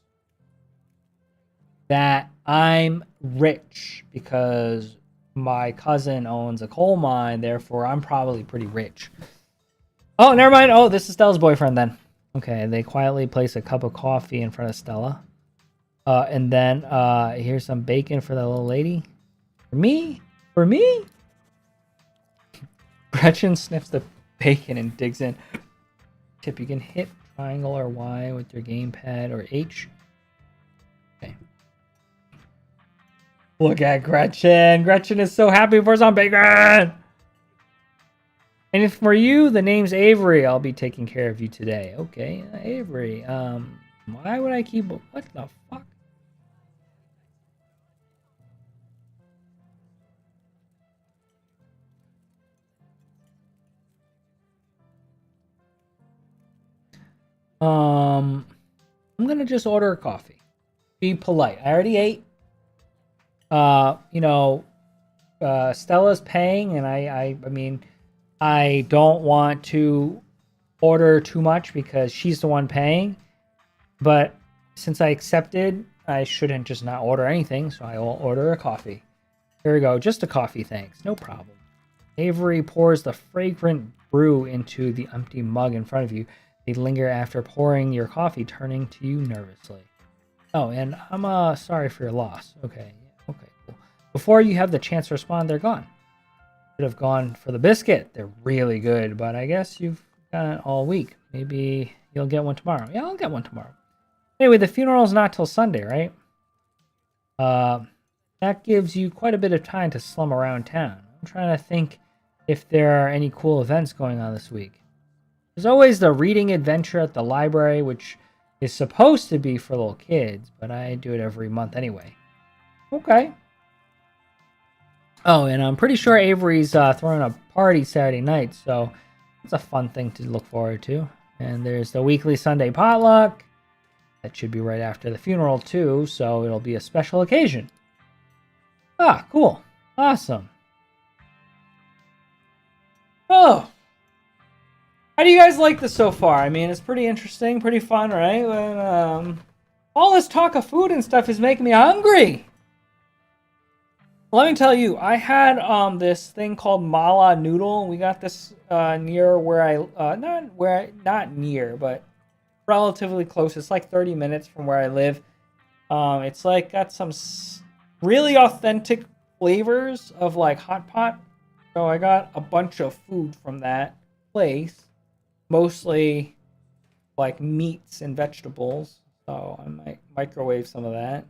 that I'm rich because my cousin owns a coal mine. Therefore, I'm probably pretty rich. Oh, never mind. Oh, this is Stella's boyfriend then. Okay, they quietly place a cup of coffee in front of Stella. And then here's some bacon for the little lady. For me? For me? Gretchen sniffs the bacon and digs in. Tip, you can hit triangle or Y with your gamepad or H. Okay. Look at Gretchen. Gretchen is so happy for some bacon. And if for you, the name's Avery. I'll be taking care of you today. Okay, Avery. Why would I keep... What the fuck? I'm gonna just order a coffee. Be polite. I already ate. Stella's paying, and I mean, I don't want to order too much because she's the one paying. But since I accepted, I shouldn't just not order anything, so I will order a coffee. Here we go. Just a coffee, thanks. No problem. Avery pours the fragrant brew into the empty mug in front of you. They linger after pouring your coffee, turning to you nervously. Oh, and I'm sorry for your loss. Okay, okay, cool. Before you have the chance to respond, they're gone. Should have gone for the biscuit. They're really good, but I guess you've got it all week. Maybe you'll get one tomorrow. Yeah, I'll get one tomorrow. Anyway, the funeral's not till Sunday, right? That gives you quite a bit of time to slum around town. I'm trying to think if there are any cool events going on this week. There's always the reading adventure at the library, which is supposed to be for little kids, but I do it every month anyway. Okay. Oh, and I'm pretty sure Avery's throwing a party Saturday night, so it's a fun thing to look forward to. And there's the weekly Sunday potluck. That should be right after the funeral, too, so it'll be a special occasion. Ah, cool. Awesome. Oh. How do you guys like this so far? I mean, it's pretty interesting, pretty fun, right? But, all this talk of food and stuff is making me hungry. Let me tell you, I had this thing called mala noodle. We got this near where I not near, but relatively close. It's like 30 minutes from where I live. It's like got some really authentic flavors of like hot pot. So I got a bunch of food from that place. Mostly like meats and vegetables, so I might microwave some of that.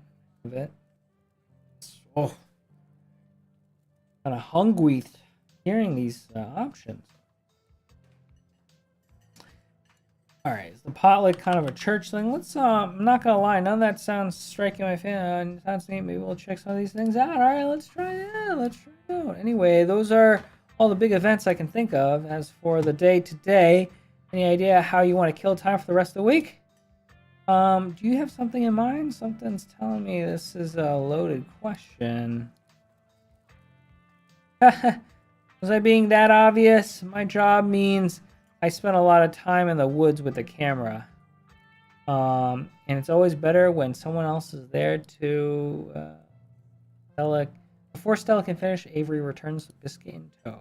Oh, kind of hungry hearing these options. All right, is the potluck kind of a church thing? Let's. I'm not gonna lie, none of that sounds striking my fan. Sounds neat. Maybe we'll check some of these things out. All right, let's try it out. Let's try it out. Anyway, those are all the big events I can think of. As for the day today. Any idea how you want to kill time for the rest of the week? Do you have something in mind? Something's telling me this is a loaded question. Was I being that obvious? My job means I spend a lot of time in the woods with the camera. And it's always better when someone else is there to Stella. Before Stella can finish, Avery returns the biscuit in tow.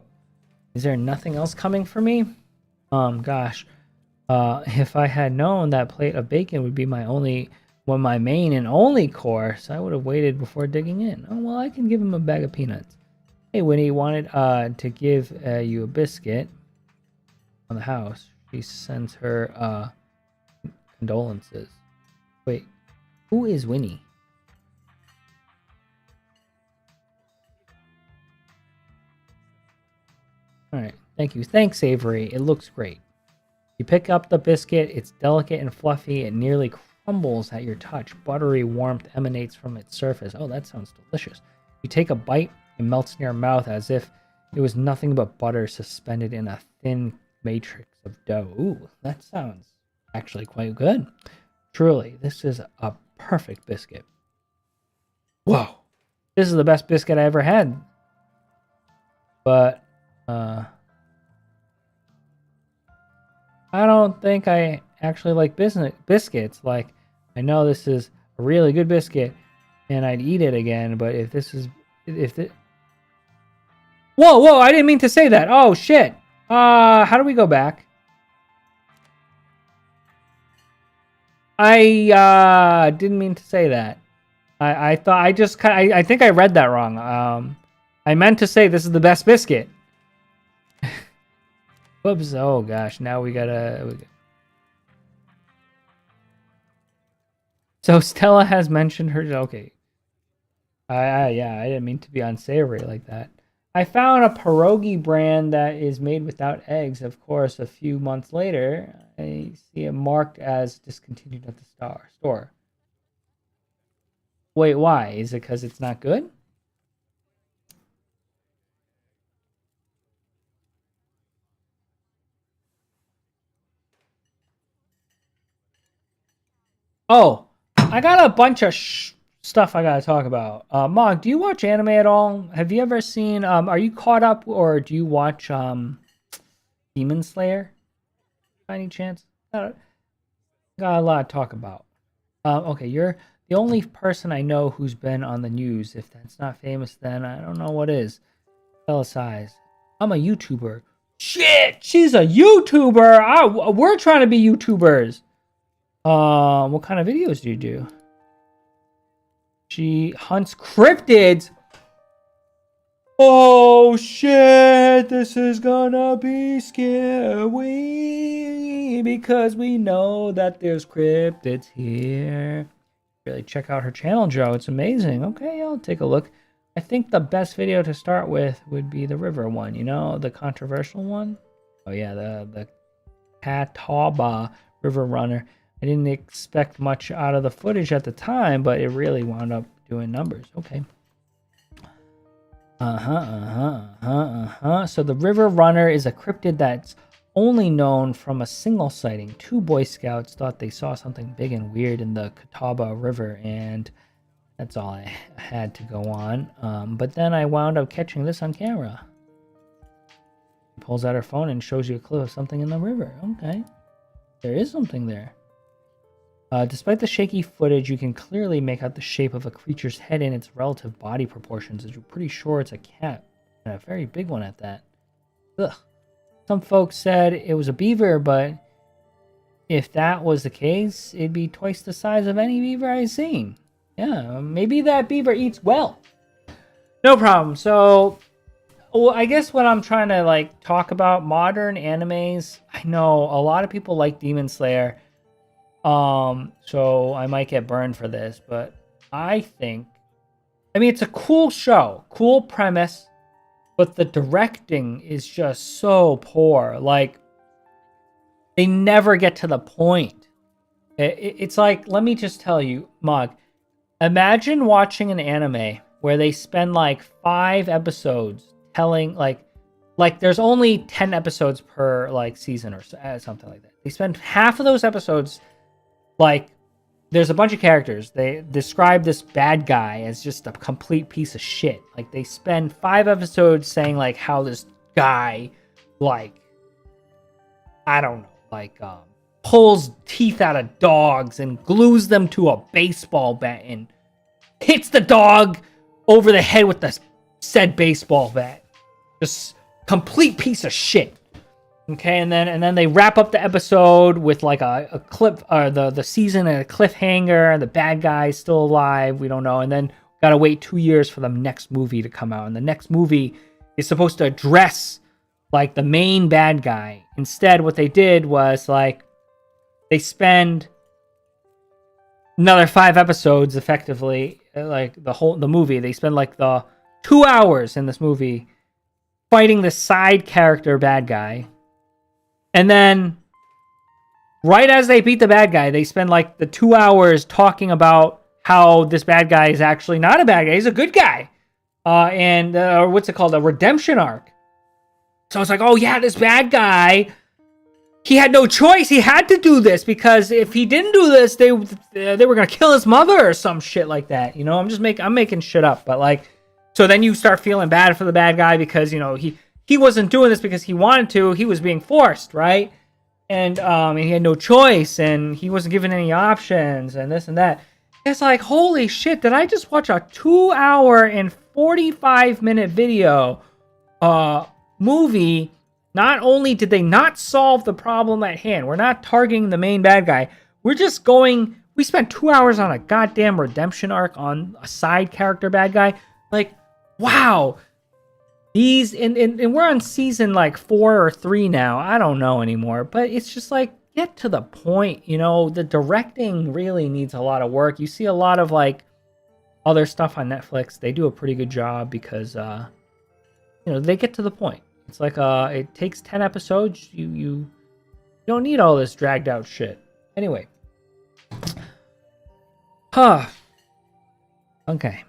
Is there nothing else coming for me? Gosh, if I had known that plate of bacon would be my main and only course, I would have waited before digging in. Oh, well, I can give him a bag of peanuts. Hey, Winnie wanted to give you a biscuit on the house. She sends her condolences. Wait, who is Winnie? All right. Thank you. Thanks, Avery. It looks great. You pick up the biscuit. It's delicate and fluffy. It nearly crumbles at your touch. Buttery warmth emanates from its surface. Oh, that sounds delicious. You take a bite. It melts in your mouth as if it was nothing but butter suspended in a thin matrix of dough. Ooh, that sounds actually quite good. Truly, this is a perfect biscuit. Whoa. This is the best biscuit I ever had. But, I don't think I actually like biscuits. Like, I know this is a really good biscuit, and I'd eat it again, but if this is... Whoa, I didn't mean to say that. Oh, shit. How do we go back? I didn't mean to say that. I thought I think I read that wrong. I meant to say this is the best biscuit. Whoops. Oh gosh, now we gotta. So Stella has mentioned her. Okay. Yeah, I didn't mean to be unsavory like that. I found a pierogi brand that is made without eggs. Of course, a few months later, I see it marked as discontinued at the store. Wait, why? Is it because it's not good? Oh, I got a bunch of stuff I gotta talk about. Mog, do you watch anime at all? Have you ever seen? Are you caught up, or do you watch Demon Slayer? By any chance? Got a lot to talk about. Okay, you're the only person I know who's been on the news. If that's not famous, then I don't know what is. Tell a size. I'm a YouTuber. Shit, she's a YouTuber. We're trying to be YouTubers. What kind of videos do you do? She hunts cryptids. Oh shit, this is gonna be scary because we know that there's cryptids here. Really check out her channel, Joe. It's amazing. Okay, I'll take a look. I think the best video to start with would be the river one, you know, the controversial one. Oh yeah, the Catawba River Runner. I didn't expect much out of the footage at the time, but it really wound up doing numbers. Okay. So the River Runner is a cryptid that's only known from a single sighting. Two Boy Scouts thought they saw something big and weird in the Catawba River, and that's all I had to go on. But then I wound up catching this on camera. She pulls out her phone and shows you a clue of something in the river. Okay. There is something there. Despite the shaky footage, you can clearly make out the shape of a creature's head and its relative body proportions, as you're pretty sure it's a cat, and a very big one at that. Ugh. Some folks said it was a beaver, but if that was the case, it'd be twice the size of any beaver I've seen. Yeah, maybe that beaver eats well. No problem. So, well, I guess what I'm trying to talk about, modern animes. I know a lot of people like Demon Slayer. So I might get burned for this, but I mean, it's a cool show, cool premise, but the directing is just so poor. Like, they never get to the point. It's like, let me just tell you, Mog, imagine watching an anime where they spend like 5 episodes telling, like there's only 10 episodes per season or something like that. They spend half of those episodes. There's a bunch of characters. They describe this bad guy as just a complete piece of shit. Like, they spend 5 episodes saying, how this guy, I don't know, pulls teeth out of dogs and glues them to a baseball bat and hits the dog over the head with the said baseball bat. Just complete piece of shit. Okay, and then they wrap up the episode with a clip, or the season and a cliffhanger. The bad guy's still alive. We don't know, and then gotta wait 2 years for the next movie to come out. And the next movie is supposed to address the main bad guy. Instead, what they did was they spend another 5 episodes, effectively, the movie. They spend the 2 hours in this movie fighting the side character bad guy. And then right as they beat the bad guy, they spend like the 2 hours talking about how this bad guy is actually not a bad guy. He's a good guy. And what's it called? A redemption arc. So it's like, oh yeah, this bad guy, he had no choice. He had to do this because if he didn't do this, they were gonna kill his mother or some shit like that. You know, I'm making shit up, but like, so then you start feeling bad for the bad guy because you know he wasn't doing this because he wanted to. He was being forced, right? And he had no choice, and he wasn't given any options, and this and that. It's like, holy shit! Did I just watch a 2 hour and 45-minute video, movie? Not only did they not solve the problem at hand, we're not targeting the main bad guy. We're just going. We spent 2 hours on a goddamn redemption arc on a side character bad guy. Like, wow. These and we're on season like 4 or 3 now. I don't know anymore, but it's just like, get to the point. You know, the directing really needs a lot of work. You see a lot of like other stuff on Netflix. They do a pretty good job because you know, they get to the point. It's like it takes 10 episodes. You don't need all this dragged out shit. Anyway. Huh. Okay.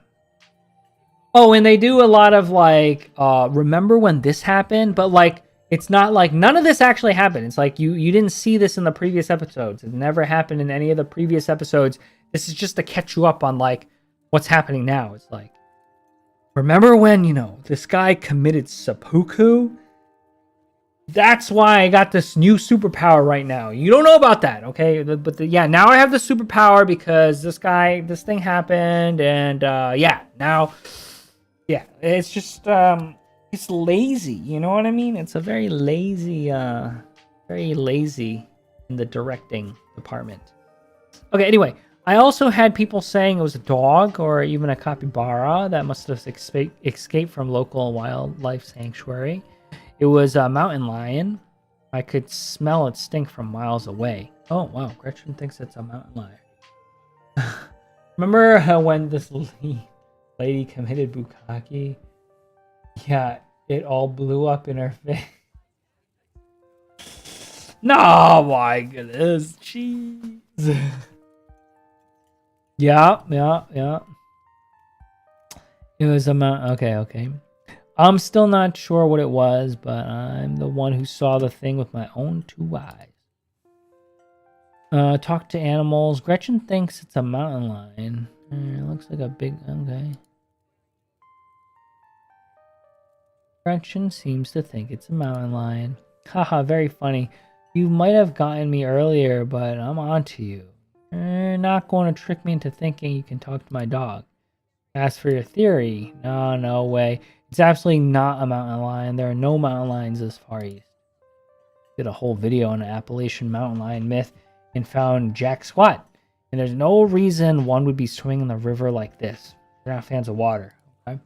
Oh, and they do a lot of like, remember when this happened? But like, it's not like none of this actually happened. It's like you didn't see this in the previous episodes. It never happened in any of the previous episodes. This is just to catch you up on like what's happening now. It's like, remember when, you know, this guy committed seppuku? That's why I got this new superpower right now. You don't know about that, okay? Yeah, now I have the superpower because this thing happened, and yeah, now, yeah, it's just it's lazy. You know what I mean? It's a very lazy in the directing department. Okay, anyway, I also had people saying it was a dog or even a capybara that must have escaped from local wildlife sanctuary. It was a mountain lion. I could smell its stink from miles away. Oh, wow. Gretchen thinks it's a mountain lion. Remember when this lady committed bukkake? Yeah, it all blew up in her face. No, my goodness. Jeez. Yeah. It was a mountain. Okay. I'm still not sure what it was, but I'm the one who saw the thing with my own 2 eyes. Talk to animals. Gretchen thinks it's a mountain lion. It looks like a big... Okay. Gretchen seems to think it's a mountain lion. Haha, very funny. You might have gotten me earlier, but I'm on to you. You're not going to trick me into thinking you can talk to my dog. As for your theory, no way. It's absolutely not a mountain lion. There are no mountain lions this far east. Did a whole video on the Appalachian mountain lion myth and found Jack Squat. And there's no reason one would be swimming in the river like this. They're not fans of water. Okay?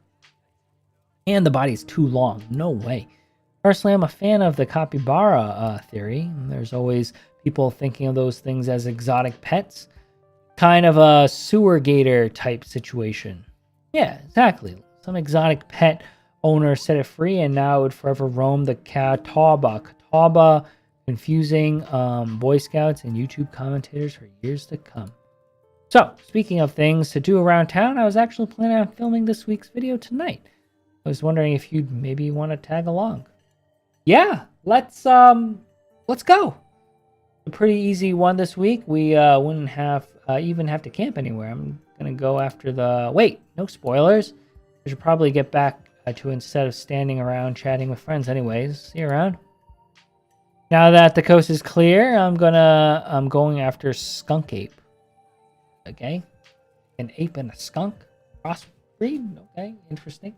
And the body's too long. No way. Personally, I'm a fan of the capybara theory. There's always people thinking of those things as exotic pets. Kind of a sewer gator type situation. Yeah, exactly. Some exotic pet owner set it free, and now it would forever roam the Catawba. Catawba, confusing Boy Scouts and YouTube commentators for years to come. So, speaking of things to do around town, I was actually planning on filming this week's video tonight. I was wondering if you'd maybe want to tag along. Yeah, let's go. A pretty easy one this week. We wouldn't have even have to camp anywhere. I'm gonna go after the... Wait, no spoilers. I should probably get back to instead of standing around chatting with friends anyways. See you around. Now that the coast is clear, I'm going after Skunk Ape. Okay. An ape and a skunk. Crossbreed. Okay, interesting.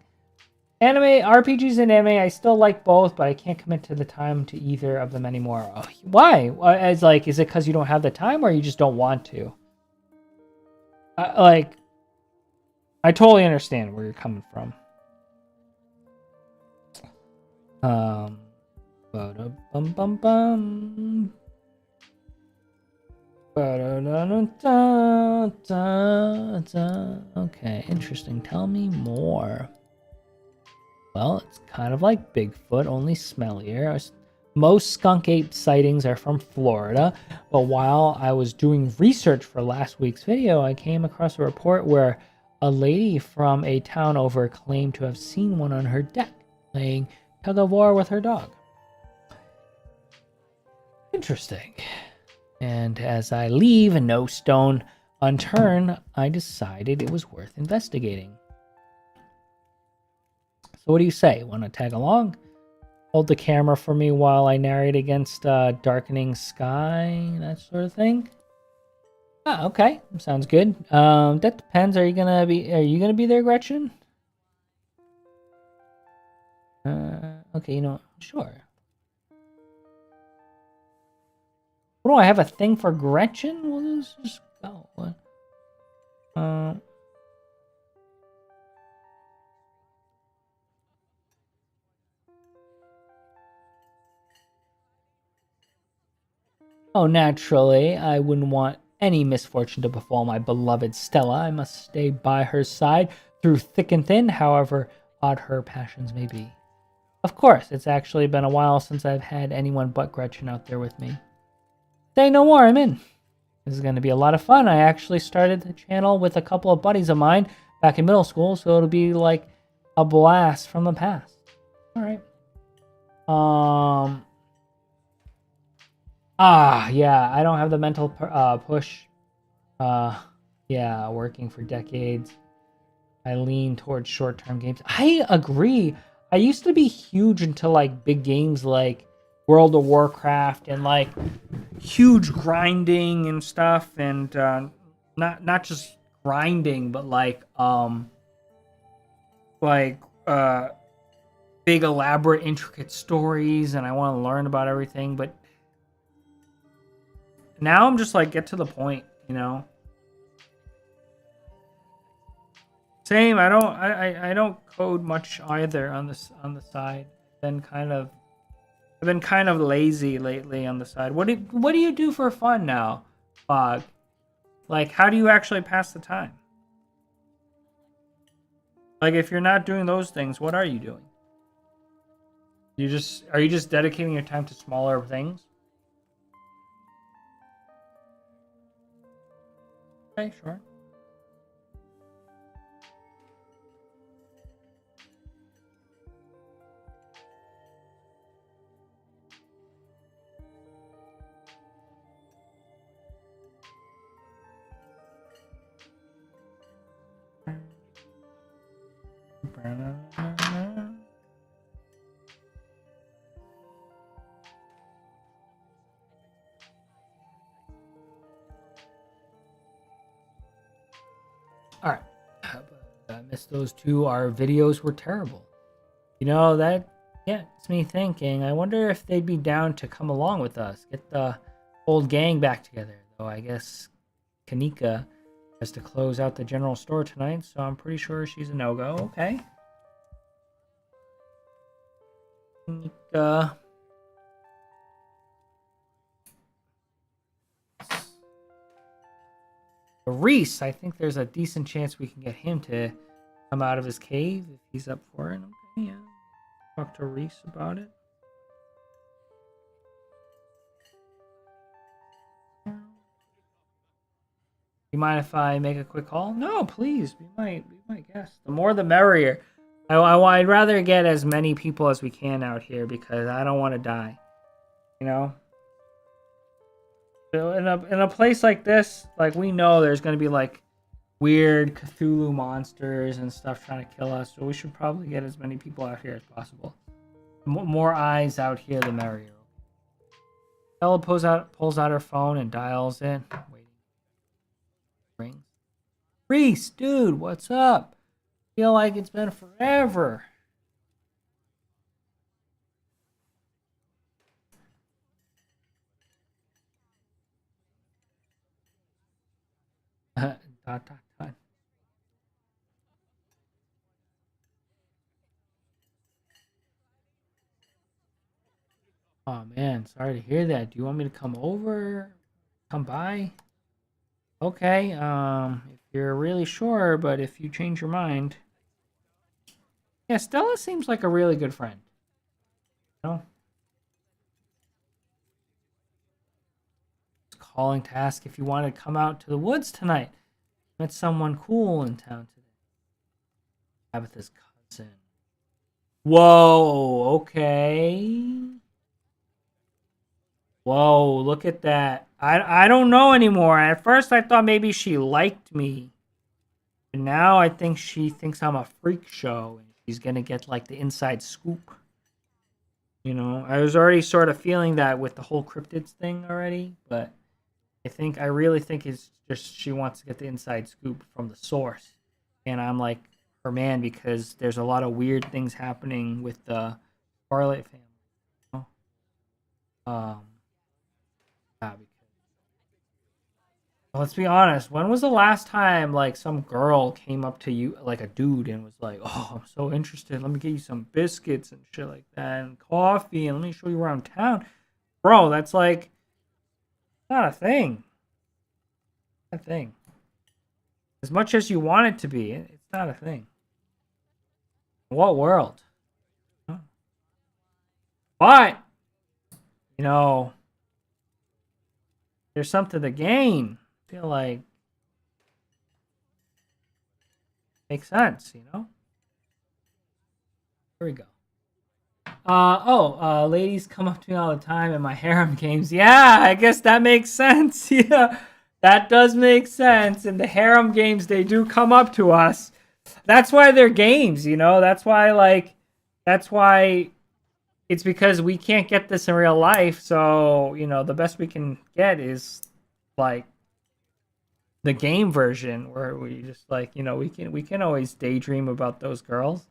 Anime, RPGs and anime, I still like both, but I can't commit to the time to either of them anymore. Oh, why? Is it because you don't have the time or you just don't want to? I totally understand where you're coming from. Okay, interesting. Tell me more. Well, it's kind of like Bigfoot, only smellier. Most skunk ape sightings are from Florida, but while I was doing research for last week's video, I came across a report where a lady from a town over claimed to have seen one on her deck, playing tug of war with her dog. Interesting. And as I leave, no stone unturned, I decided it was worth investigating. So what do you say? Want to tag along? Hold the camera for me while I narrate against darkening sky, that sort of thing. Ah, okay, sounds good. That depends. Are you gonna be there, Gretchen? Okay, sure. What do I have a thing for Gretchen? Well, let's just go. Oh, naturally, I wouldn't want any misfortune to befall my beloved Stella. I must stay by her side through thick and thin, however odd her passions may be. Of course, it's actually been a while since I've had anyone but Gretchen out there with me. Say no more, I'm in. This is going to be a lot of fun. I actually started the channel with a couple of buddies of mine back in middle school, so it'll be like a blast from the past. All right. Yeah, I don't have the mental push. Yeah, working for decades. I lean towards short-term games. I agree. I used to be huge into like big games like World of Warcraft and like huge grinding and stuff, and not just grinding, but like big elaborate intricate stories, and I want to learn about everything. But now I'm just like, get to the point, Same. I don't code much either on the side. I've been kind of lazy lately on the side. What do you do for fun now, Fog? Like, how do you actually pass the time? Like, if you're not doing those things, what are you doing? Are you just dedicating your time to smaller things? Okay, sure. All right. I missed those two. Our videos were terrible. That gets me thinking. I wonder if they'd be down to come along with us, get the old gang back together. Though I guess Kanika has to close out the general store tonight, so I'm pretty sure she's a no-go. Okay. Kanika. Reese, I think there's a decent chance we can get him to come out of his cave if he's up for it. Okay, yeah. Talk to Reese about it. You mind if I make a quick call? No, please. Be my guest. The more the merrier. I'd rather get as many people as we can out here because I don't want to die. So in a place like this, like, we know there's going to be like weird Cthulhu monsters and stuff trying to kill us, so we should probably get as many people out here as possible. More eyes out here, the merrier. Ella pulls out her phone and dials in. Waiting. Rings. Reese, dude, what's up? Feel like it's been forever. Dot, dot, dot. Oh man, sorry to hear that. Do you want me to come over? Come by? Okay, if you're really sure, but if you change your mind. Yeah, Stella seems like a really good friend. You know? Calling to ask if you want to come out to the woods tonight. Met someone cool in town today. Tabitha's cousin. Whoa, okay. Whoa, look at that. I don't know anymore. At first I thought maybe she liked me. But now I think she thinks I'm a freak show and she's gonna get like the inside scoop. You know, I was already sort of feeling that with the whole cryptids thing already, but I really think it's just she wants to get the inside scoop from the source. And I'm like her man because there's a lot of weird things happening with the Scarlet family. You know? Yeah, because let's be honest, when was the last time like some girl came up to you like a dude and was like, "Oh, I'm so interested. Let me get you some biscuits and shit like that and coffee and let me show you around town." Bro, that's like not a thing. A thing. As much as you want it to be, it's not a thing. What world? But, you know, there's something to gain. I feel like makes sense, you know? Here we go. Ladies come up to me all the time in my harem games. Yeah, I guess that makes sense. Yeah, that does make sense. In the harem games, they do come up to us. That's why they're games, you know? That's why it's because we can't get this in real life. So, you know, the best we can get is like the game version where we just like, you know, we can always daydream about those girls.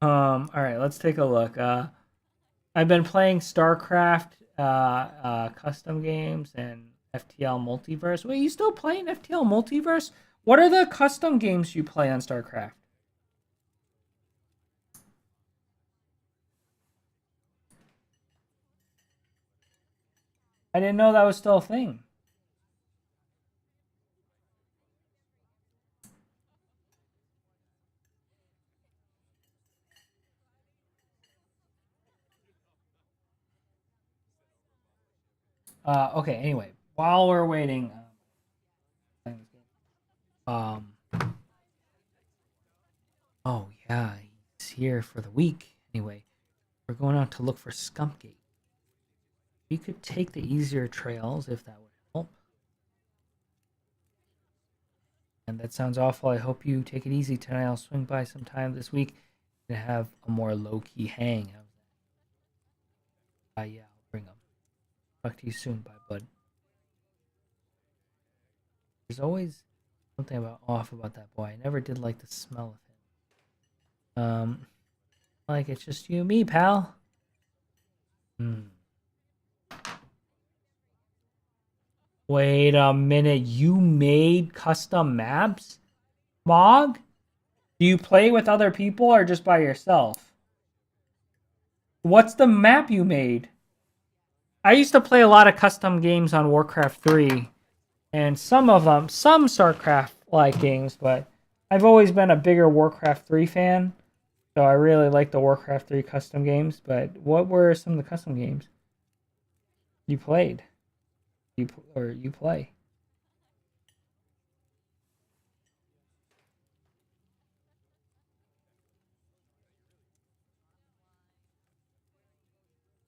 All right, let's take a look. I've been playing StarCraft custom games and FTL Multiverse. Wait, you still playing FTL Multiverse? What are the custom games you play on StarCraft? I didn't know that was still a thing. Okay, anyway, while we're waiting, um, oh yeah, he's here for the week. Anyway, we're going out to look for Skumpgate. We could take the easier trails if that would help. And that sounds awful. I hope you take it easy tonight. I'll swing by sometime this week to have a more low key hang. Yeah, I'll bring them. Talk to you soon. Bye, bud. There's always something off about that boy. I never did like the smell of him. Like it's just you and me, pal. Hmm. Wait a minute. You made custom maps, Mog? Do you play with other people or just by yourself? What's the map you made? I used to play a lot of custom games on Warcraft 3, and some of them, some StarCraft like games, but I've always been a bigger Warcraft 3 fan, so I really like the Warcraft 3 custom games. But what were some of the custom games you played? You play?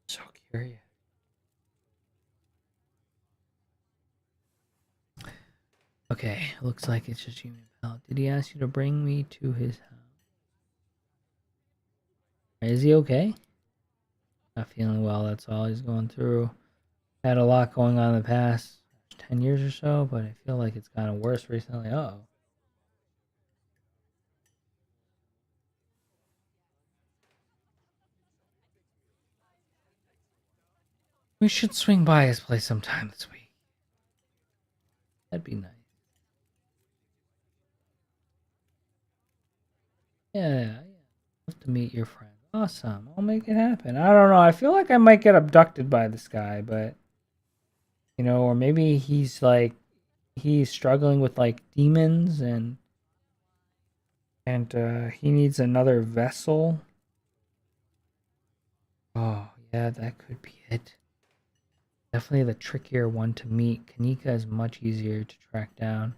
So curious. Okay, looks like it's just you and pal. Did he ask you to bring me to his house? Is he okay? Not feeling well, that's all he's going through. Had a lot going on in the past 10 years or so, but I feel like it's gotten worse recently. Oh. We should swing by his place sometime this week. That'd be nice. Yeah. Love to meet your friend. Awesome. I'll make it happen. I don't know. I feel like I might get abducted by this guy, but you know, or maybe he's struggling with like demons and And he needs another vessel. Oh, yeah, that could be it. Definitely the trickier one to meet. Kanika is much easier to track down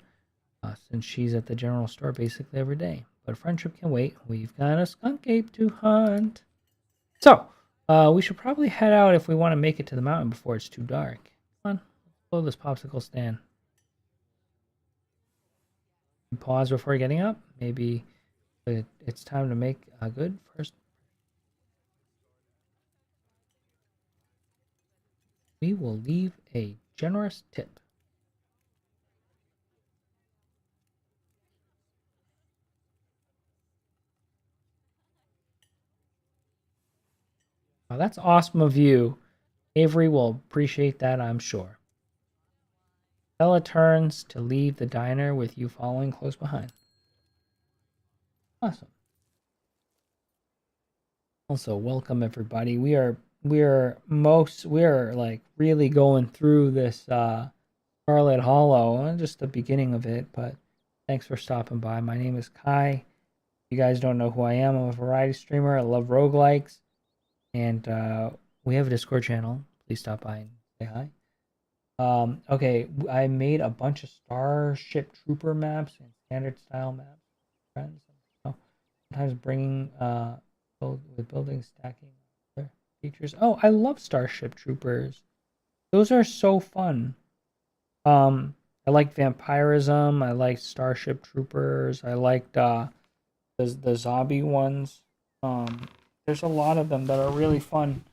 since she's at the general store basically every day. But friendship can wait. We've got a skunk ape to hunt. So, we should probably head out if we want to make it to the mountain before it's too dark. Come on, let's blow this popsicle stand. Pause before getting up. Maybe it's time to make a good first. We will leave a generous tip. Wow, that's awesome of you. Avery will appreciate that, I'm sure. Bella turns to leave the diner with you following close behind. Awesome. Also, welcome everybody. We are like really going through this Scarlet Hollow, just the beginning of it, but thanks for stopping by. My name is Kai. If you guys don't know who I am, I'm a variety streamer. I love roguelikes. And we have a Discord channel. Please stop by and say hi. Okay, I made a bunch of Starship Trooper maps and standard style maps. Friends, sometimes bringing with building stacking other features. Oh, I love Starship Troopers. Those are so fun. I like vampirism. I like Starship Troopers. I liked the zombie ones. There's a lot of them that are really fun.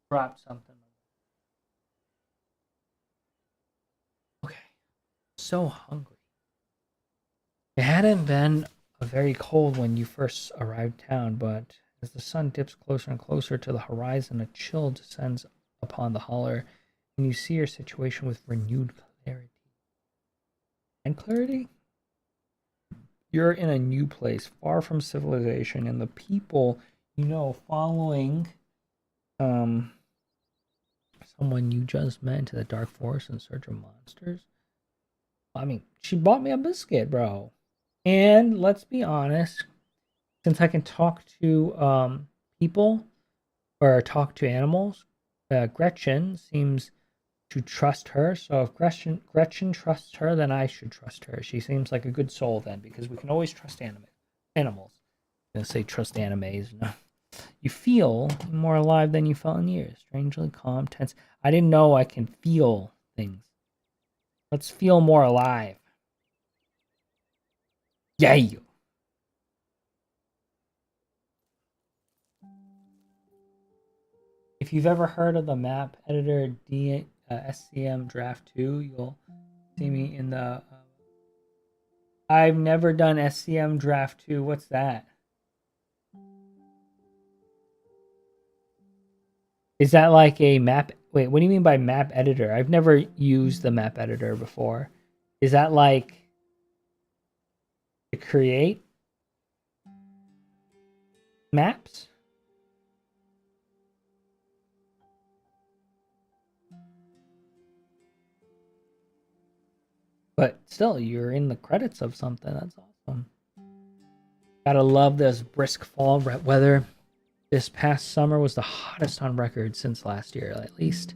Drop something. Okay, so hungry. It hadn't been a very cold when you first arrived town, but as the sun dips closer and closer to the horizon, a chill descends upon the holler, and you see your situation with renewed clarity. And clarity? You're in a new place, far from civilization, and the people following someone you just met into the dark forest in search of monsters. I mean, she bought me a biscuit, bro. And let's be honest, since I can talk to people or talk to animals, Gretchen seems to trust her. So if Gretchen trusts her, then I should trust her. She seems like a good soul then, because we can always trust animals. I'm gonna say trust animes. No. You feel more alive than you felt in years. Strangely calm, tense. I didn't know I can feel things. Let's feel more alive. Yeah. If you've ever heard of the map editor SCM Draft 2, you'll see me in the. I've never done SCM Draft 2. What's that? Is that like a map? Wait, what do you mean by map editor? I've never used the map editor before. Is that like to create maps? But still, you're in the credits of something. That's awesome. Gotta love this brisk fall weather. This past summer was the hottest on record since last year, at least.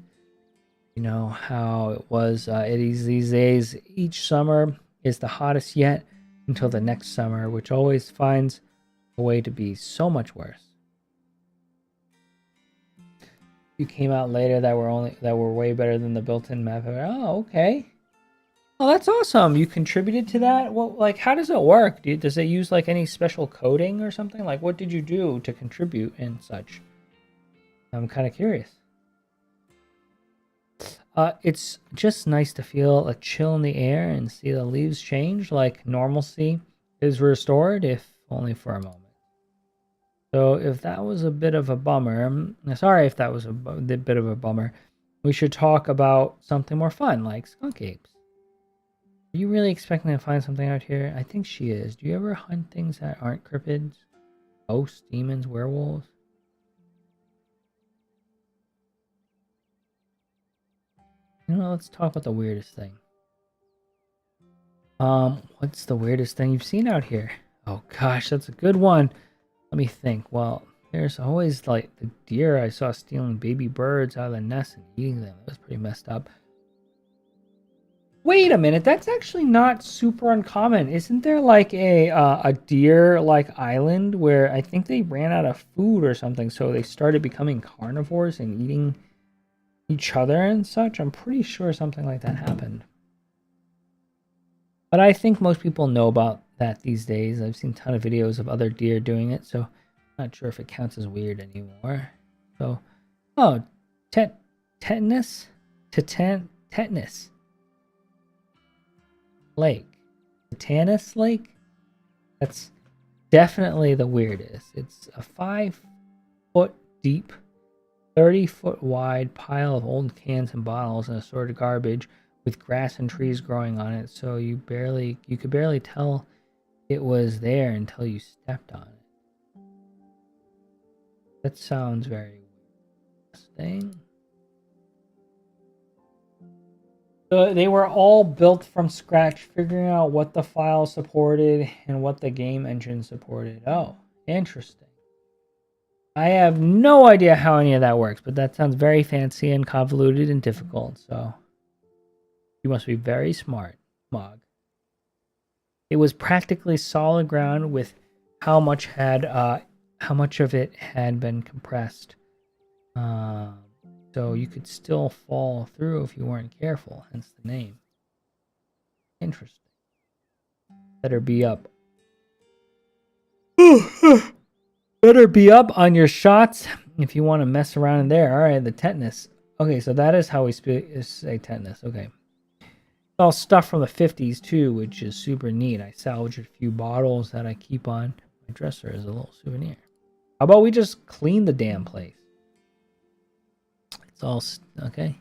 You know how it was. It is these days. Each summer is the hottest yet until the next summer, which always finds a way to be so much worse. You came out later that were way better than the built-in map. Oh, okay. Oh, that's awesome. You contributed to that? Well, like, how does it work? Does it use, like, any special coding or something? Like, what did you do to contribute and such? I'm kind of curious. It's just nice to feel a chill in the air and see the leaves change, like normalcy is restored, if only for a moment. So if that was a bit of a bummer, sorry if that was a bit of a bummer, we should talk about something more fun, like skunk apes. Are you really expecting to find something out here? I think she is. Do you ever hunt things that aren't cryptids? Ghosts, demons, werewolves? You know, let's talk about the weirdest thing. What's the weirdest thing you've seen out here? Oh gosh, that's a good one. Let me think. Well, there's always like the deer I saw stealing baby birds out of the nest and eating them. That was pretty messed up. Wait a minute, that's actually not super uncommon. Isn't there like a deer like island where I think they ran out of food or something, so they started becoming carnivores and eating each other and such? I'm pretty sure something like that happened. But I think most people know about that these days. I've seen a ton of videos of other deer doing it, so I'm not sure if it counts as weird anymore. So, oh, tetanus? Tetanus Lake. Tetanus Lake? That's definitely the weirdest. It's a 5-foot deep, 30-foot wide pile of old cans and bottles and assorted garbage with grass and trees growing on it, so you could barely tell it was there until you stepped on it. That sounds very interesting. So they were all built from scratch, figuring out what the file supported and what the game engine supported. Oh, interesting. I have no idea how any of that works, but that sounds very fancy and convoluted and difficult, so you must be very smart, Mog. It was practically solid ground with how much of it had been compressed. So you could still fall through if you weren't careful, hence the name. Interesting. Better be up. Better be up on your shots if you want to mess around in there. All right, the tetanus. Okay, so that is how we say tetanus. Okay. It's all stuff from the 50s too, which is super neat. I salvaged a few bottles that I keep on my dresser as a little souvenir. How about we just clean the damn place? It's all okay.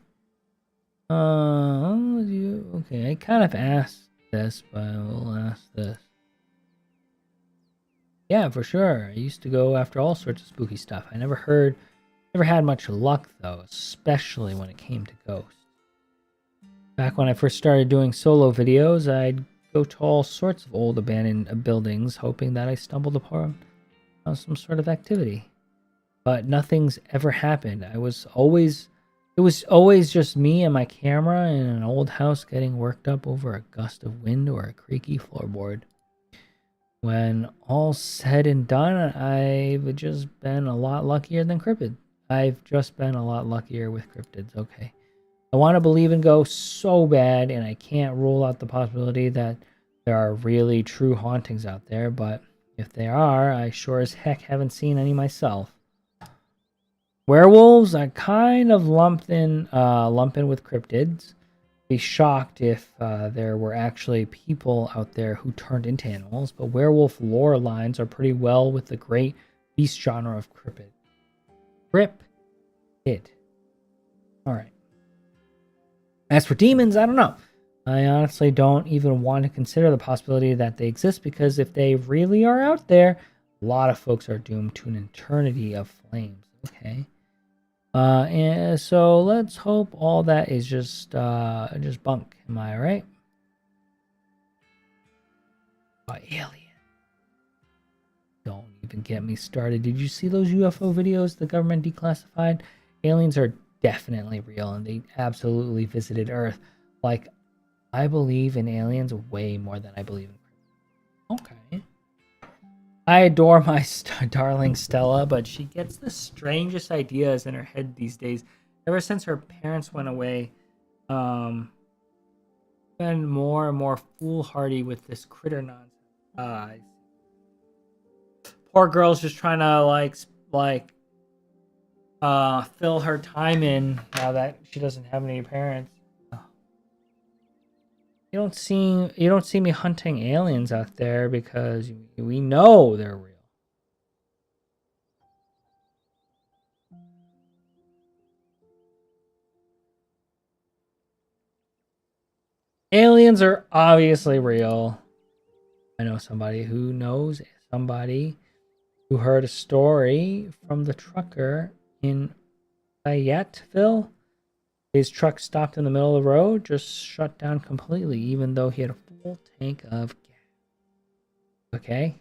Okay, I kind of asked this, but I will ask this. Yeah, for sure. I used to go after all sorts of spooky stuff. I never had much luck though, especially when it came to ghosts. Back when I first started doing solo videos, I'd go to all sorts of old abandoned buildings, hoping that I stumbled upon some sort of activity. But nothing's ever happened. It was always just me and my camera in an old house getting worked up over a gust of wind or a creaky floorboard. When all's said and done, I've just been a lot luckier than cryptids. I've just been a lot luckier with cryptids, okay. I want to believe in ghosts so bad, and I can't rule out the possibility that there are really true hauntings out there, but if there are, I sure as heck haven't seen any myself. Werewolves, I kind of lump in with cryptids. Be shocked if there were actually people out there who turned into animals, but werewolf lore lines are pretty well with the great beast genre of cryptid. Cryptid. Alright. As for demons, I don't know. I honestly don't even want to consider the possibility that they exist, because if they really are out there, a lot of folks are doomed to an eternity of flames. Okay. And so let's hope all that is just bunk. Am I right? Alien. Don't even get me started. Did you see those UFO videos the government declassified? Aliens are definitely real, and they absolutely visited Earth. Like, I believe in aliens way more than I believe in. Okay. I adore my darling Stella, but she gets the strangest ideas in her head these days. Ever since her parents went away, been more and more foolhardy with this critter nonsense. Poor girl's just trying to fill her time in now that she doesn't have any parents. You don't see me hunting aliens out there because we know they're real. Aliens are obviously real. I know somebody who knows somebody who heard a story from the trucker in Fayetteville His truck stopped in the middle of the road, just shut down completely, even though he had a full tank of gas. Okay?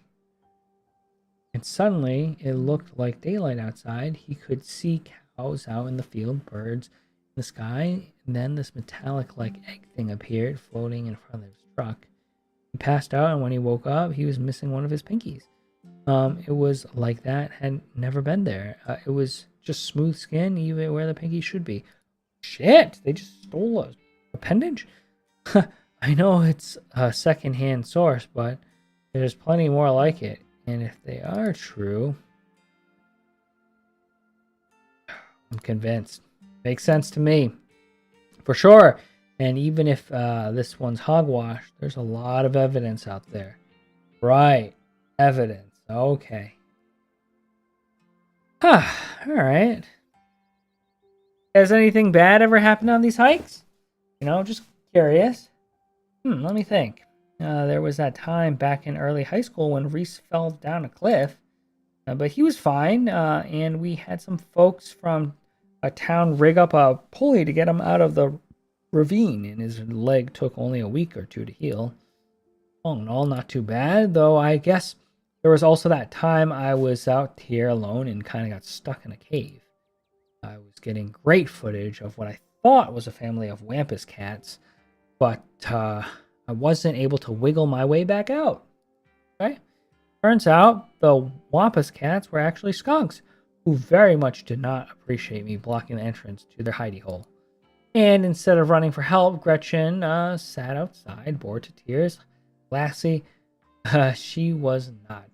And suddenly, it looked like daylight outside. He could see cows out in the field, birds in the sky, and then this metallic-like egg thing appeared, floating in front of his truck. He passed out, and when he woke up, he was missing one of his pinkies. It was like that had never been there. It was just smooth skin, even where the pinky should be. Shit! They just stole a appendage? I know it's a second-hand source, but there's plenty more like it. And if they are true, I'm convinced. Makes sense to me. For sure. And even if this one's hogwash, there's a lot of evidence out there. Right. Evidence. Okay. Huh. All right. Has anything bad ever happened on these hikes? Just curious. Let me think. There was that time back in early high school when Reese fell down a cliff, but he was fine, and we had some folks from a town rig up a pulley to get him out of the ravine, and his leg took only a week or two to heal. Oh no, not too bad, though I guess there was also that time I was out here alone and kind of got stuck in a cave. I was getting great footage of what I thought was a family of Wampus cats, but I wasn't able to wiggle my way back out. Okay? Turns out the Wampus cats were actually skunks, who very much did not appreciate me blocking the entrance to their hidey hole. And instead of running for help, Gretchen sat outside, bored to tears. Lassie, she was not.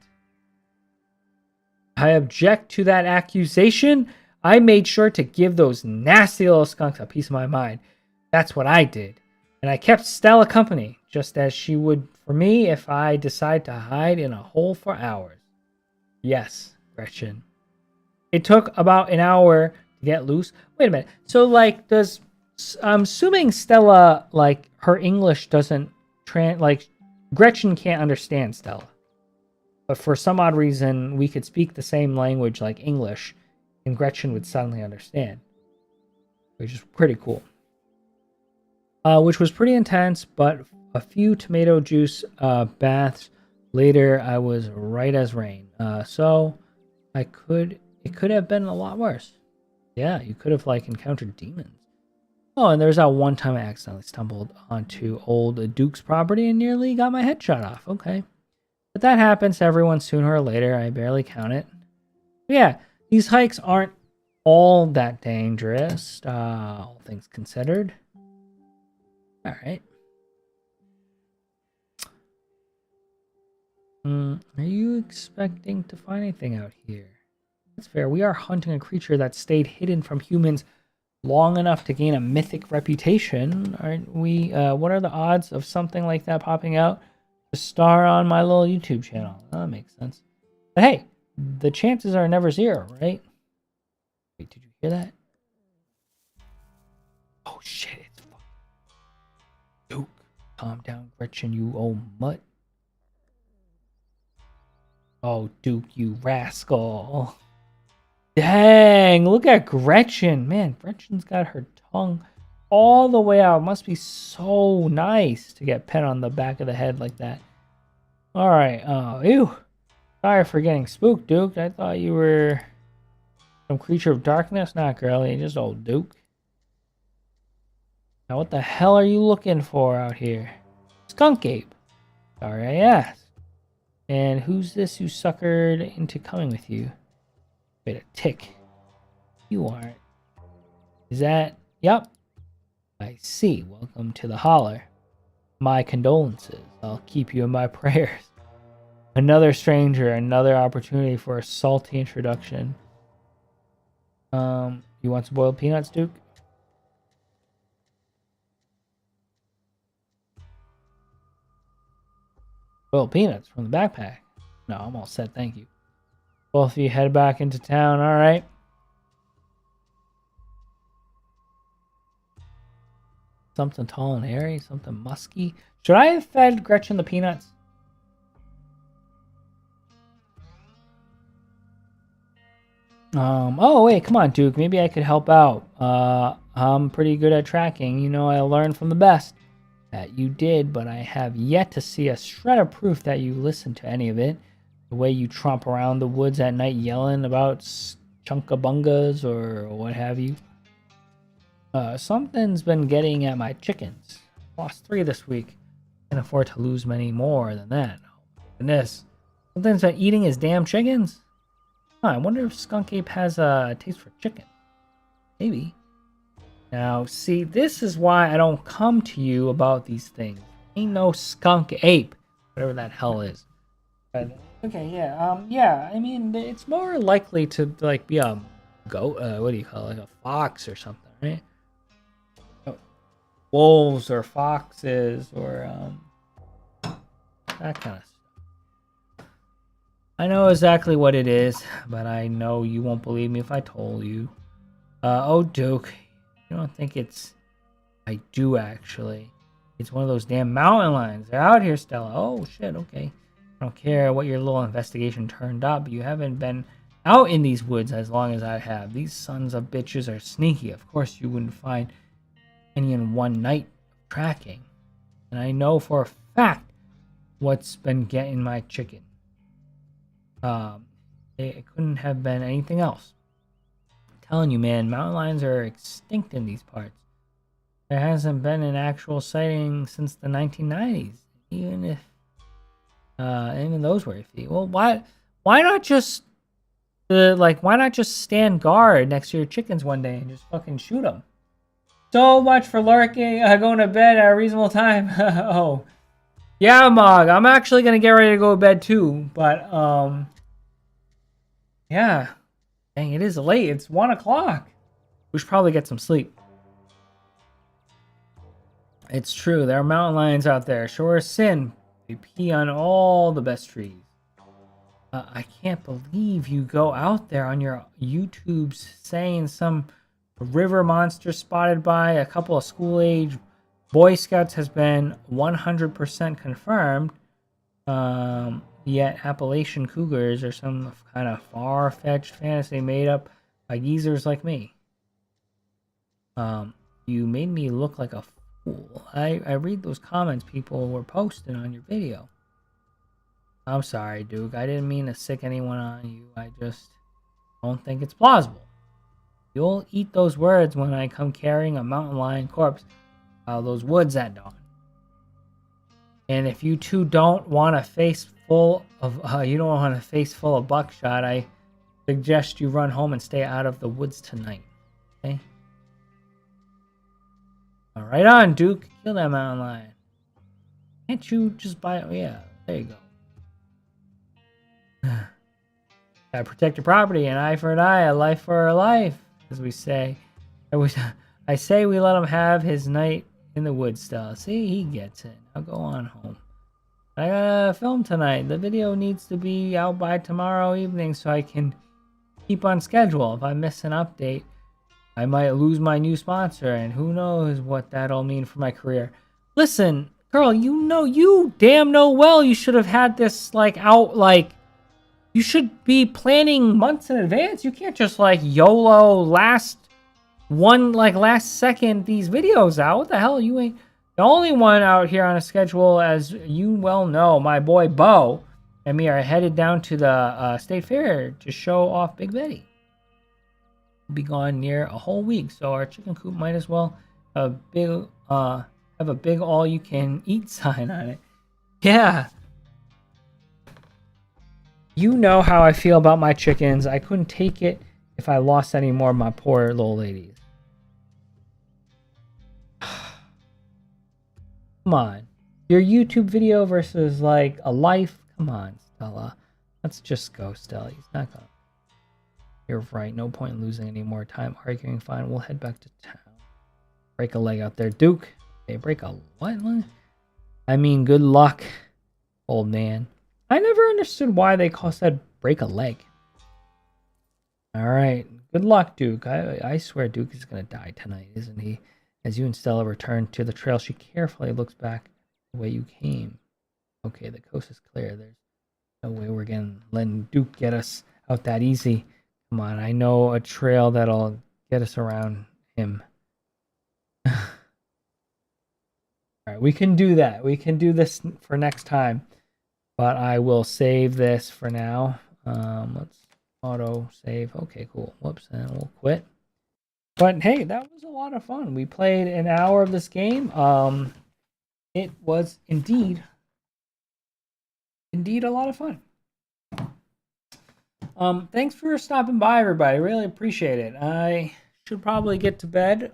I object to that accusation. I made sure to give those nasty little skunks a piece of my mind. That's what I did. And I kept Stella company, just as she would for me if I decide to hide in a hole for hours. Yes, Gretchen. It took about an hour to get loose. Wait a minute. So, I'm assuming Stella, her English doesn't Gretchen can't understand Stella. But for some odd reason, we could speak the same language like English, and Gretchen would suddenly understand. Which is pretty cool. Which was pretty intense, but a few tomato juice baths later, I was right as rain. So it could have been a lot worse. Yeah, you could have encountered demons. Oh, and there's that one time I accidentally stumbled onto old Duke's property and nearly got my head shot off. Okay. But that happens to everyone sooner or later. I barely count it. But yeah, these hikes aren't all that dangerous, all things considered. All right. Are you expecting to find anything out here? That's fair. We are hunting a creature that stayed hidden from humans long enough to gain a mythic reputation, aren't we? What are the odds of something like that popping out to star on my little YouTube channel? That makes sense. But hey, the chances are never zero, right? Wait, did you hear that? Oh shit, it's Duke. Calm down, Gretchen, you old mutt. Oh, Duke, you rascal. Dang, look at Gretchen. Man, Gretchen's got her tongue all the way out. It must be so nice to get pet on the back of the head like that. All right. Oh, ew. Sorry for getting spooked, Duke. I thought you were some creature of darkness. Not girly, just old Duke. Now, what the hell are you looking for out here? Skunk ape. Sorry I asked. And who's this you suckered into coming with you? Wait, a tick. You aren't. Is that? Yep. I see. Welcome to the holler. My condolences. I'll keep you in my prayers. Another stranger, another opportunity for a salty introduction. You want some boiled peanuts, Duke? Boiled peanuts from the backpack. No, I'm all set, thank you. Both of you head back into town, alright? Something tall and hairy, something musky. Should I have fed Gretchen the peanuts? Oh wait, come on, Duke. Maybe I could help out. I'm pretty good at tracking. You know, I learned from the best. That you did, but I have yet to see a shred of proof that you listened to any of it. The way you tromp around the woods at night yelling about chunkabungas or what have you. Something's been getting at my chickens. Lost 3 this week. Can't afford to lose many more than that. Oh my goodness. Something's been eating his damn chickens? Huh, I wonder if Skunk Ape has a taste for chicken. Maybe. Now, see, this is why I don't come to you about these things. Ain't no Skunk Ape, whatever that hell is. But, okay, yeah. I mean, it's more likely to like be a goat. What do you call it? Like a fox or something, right? Wolves or foxes or that kind of stuff. I know exactly what it is, but I know you won't believe me if I told you. Oh, Duke. You don't think it's... I do, actually. It's one of those damn mountain lions. They're out here, Stella. Oh, shit, okay. I don't care what your little investigation turned up. You haven't been out in these woods as long as I have. These sons of bitches are sneaky. Of course, you wouldn't find any in one night of tracking. And I know for a fact what's been getting my chicken. It couldn't have been anything else. Telling you, man, mountain lions are extinct in these parts. There hasn't been an actual sighting since the 1990s, even those were iffy. Well, why not just why not just stand guard next to your chickens one day and just fucking shoot them? So much for lurking, going to bed at a reasonable time. Oh, yeah, Mog, I'm actually gonna get ready to go to bed too, but yeah. Dang, it is late. It's 1 o'clock. We should probably get some sleep. It's true. There are mountain lions out there. Sure as sin. They pee on all the best trees. I can't believe you go out there on your YouTubes saying some river monster spotted by a couple of school-age Boy Scouts has been 100% confirmed. Yet Appalachian cougars are some kind of far-fetched fantasy made up by geezers like me. You made me look like a fool. I read those comments people were posting on your video. I'm sorry, Duke. I didn't mean to sick anyone on you. I just don't think it's plausible. You'll eat those words when I come carrying a mountain lion corpse out of those woods at dawn. And if you two don't want a face full of buckshot, I suggest you run home and stay out of the woods tonight. Okay? All right on, Duke. Kill that mountain lion. Can't you just buy it? Yeah, there you go. Gotta protect your property, an eye for an eye, a life for a life, as we say. I say we let him have his night in the woods style. See, he gets it. Now go on home. I gotta film tonight. The video needs to be out by tomorrow evening so I can keep on schedule. If I miss an update, I might lose my new sponsor, and who knows what that'll mean for my career. Listen, girl, you damn know well you should have had this out. You should be planning months in advance. You can't just YOLO last second these videos out. What the hell? You ain't the only one out here on a schedule, as you well know. My boy Bo and me are headed down to the state fair to show off Big Betty. We'll be gone near a whole week, so our chicken coop might as well have a big all-you-can-eat sign on it. Yeah. You know how I feel about my chickens. I couldn't take it if I lost any more of my poor little ladies. Come on. Your YouTube video versus a life? Come on, Stella. Let's just go, Stella. He's not gonna. You're right. No point in losing any more time arguing. Fine, we'll head back to town. Break a leg out there, Duke. Okay, break a what? I mean, good luck, old man. I never understood why they said break a leg. All right. Good luck, Duke. I swear Duke is going to die tonight, isn't he? As you and Stella return to the trail, she carefully looks back the way you came. Okay, the coast is clear. There's no way we're letting Duke get us out that easy. Come on, I know a trail that'll get us around him. All right, we can do that. We can do this for next time. But I will save this for now. Let's auto save. Okay, cool. Whoops, and we'll quit. But hey, that was a lot of fun. We played an hour of this game. It was indeed a lot of fun. Thanks for stopping by, everybody. Really appreciate it. I should probably get to bed.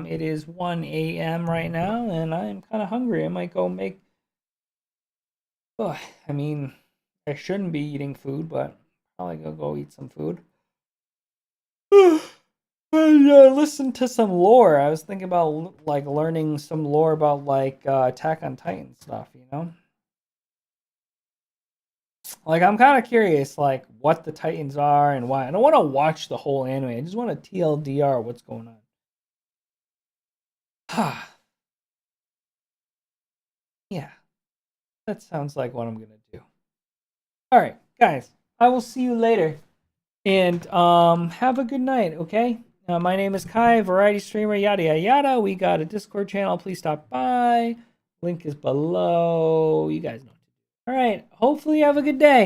It is 1 a.m. right now, and I'm kind of hungry. I might go make. Oh, I mean, I shouldn't be eating food, but probably gonna go eat some food. And listen to some lore. I was thinking about like learning some lore about like Attack on Titan stuff, you know? Like I'm kind of curious like what the Titans are and why. I don't want to watch the whole anime. I just want to TLDR what's going on. Yeah. That sounds like what I'm going to do. All right, guys. I will see you later. And have a good night, okay? My name is Kai, variety streamer, yada yada yada. We got a Discord channel. Please stop by. Link is below. You guys know. All right. Hopefully you have a good day.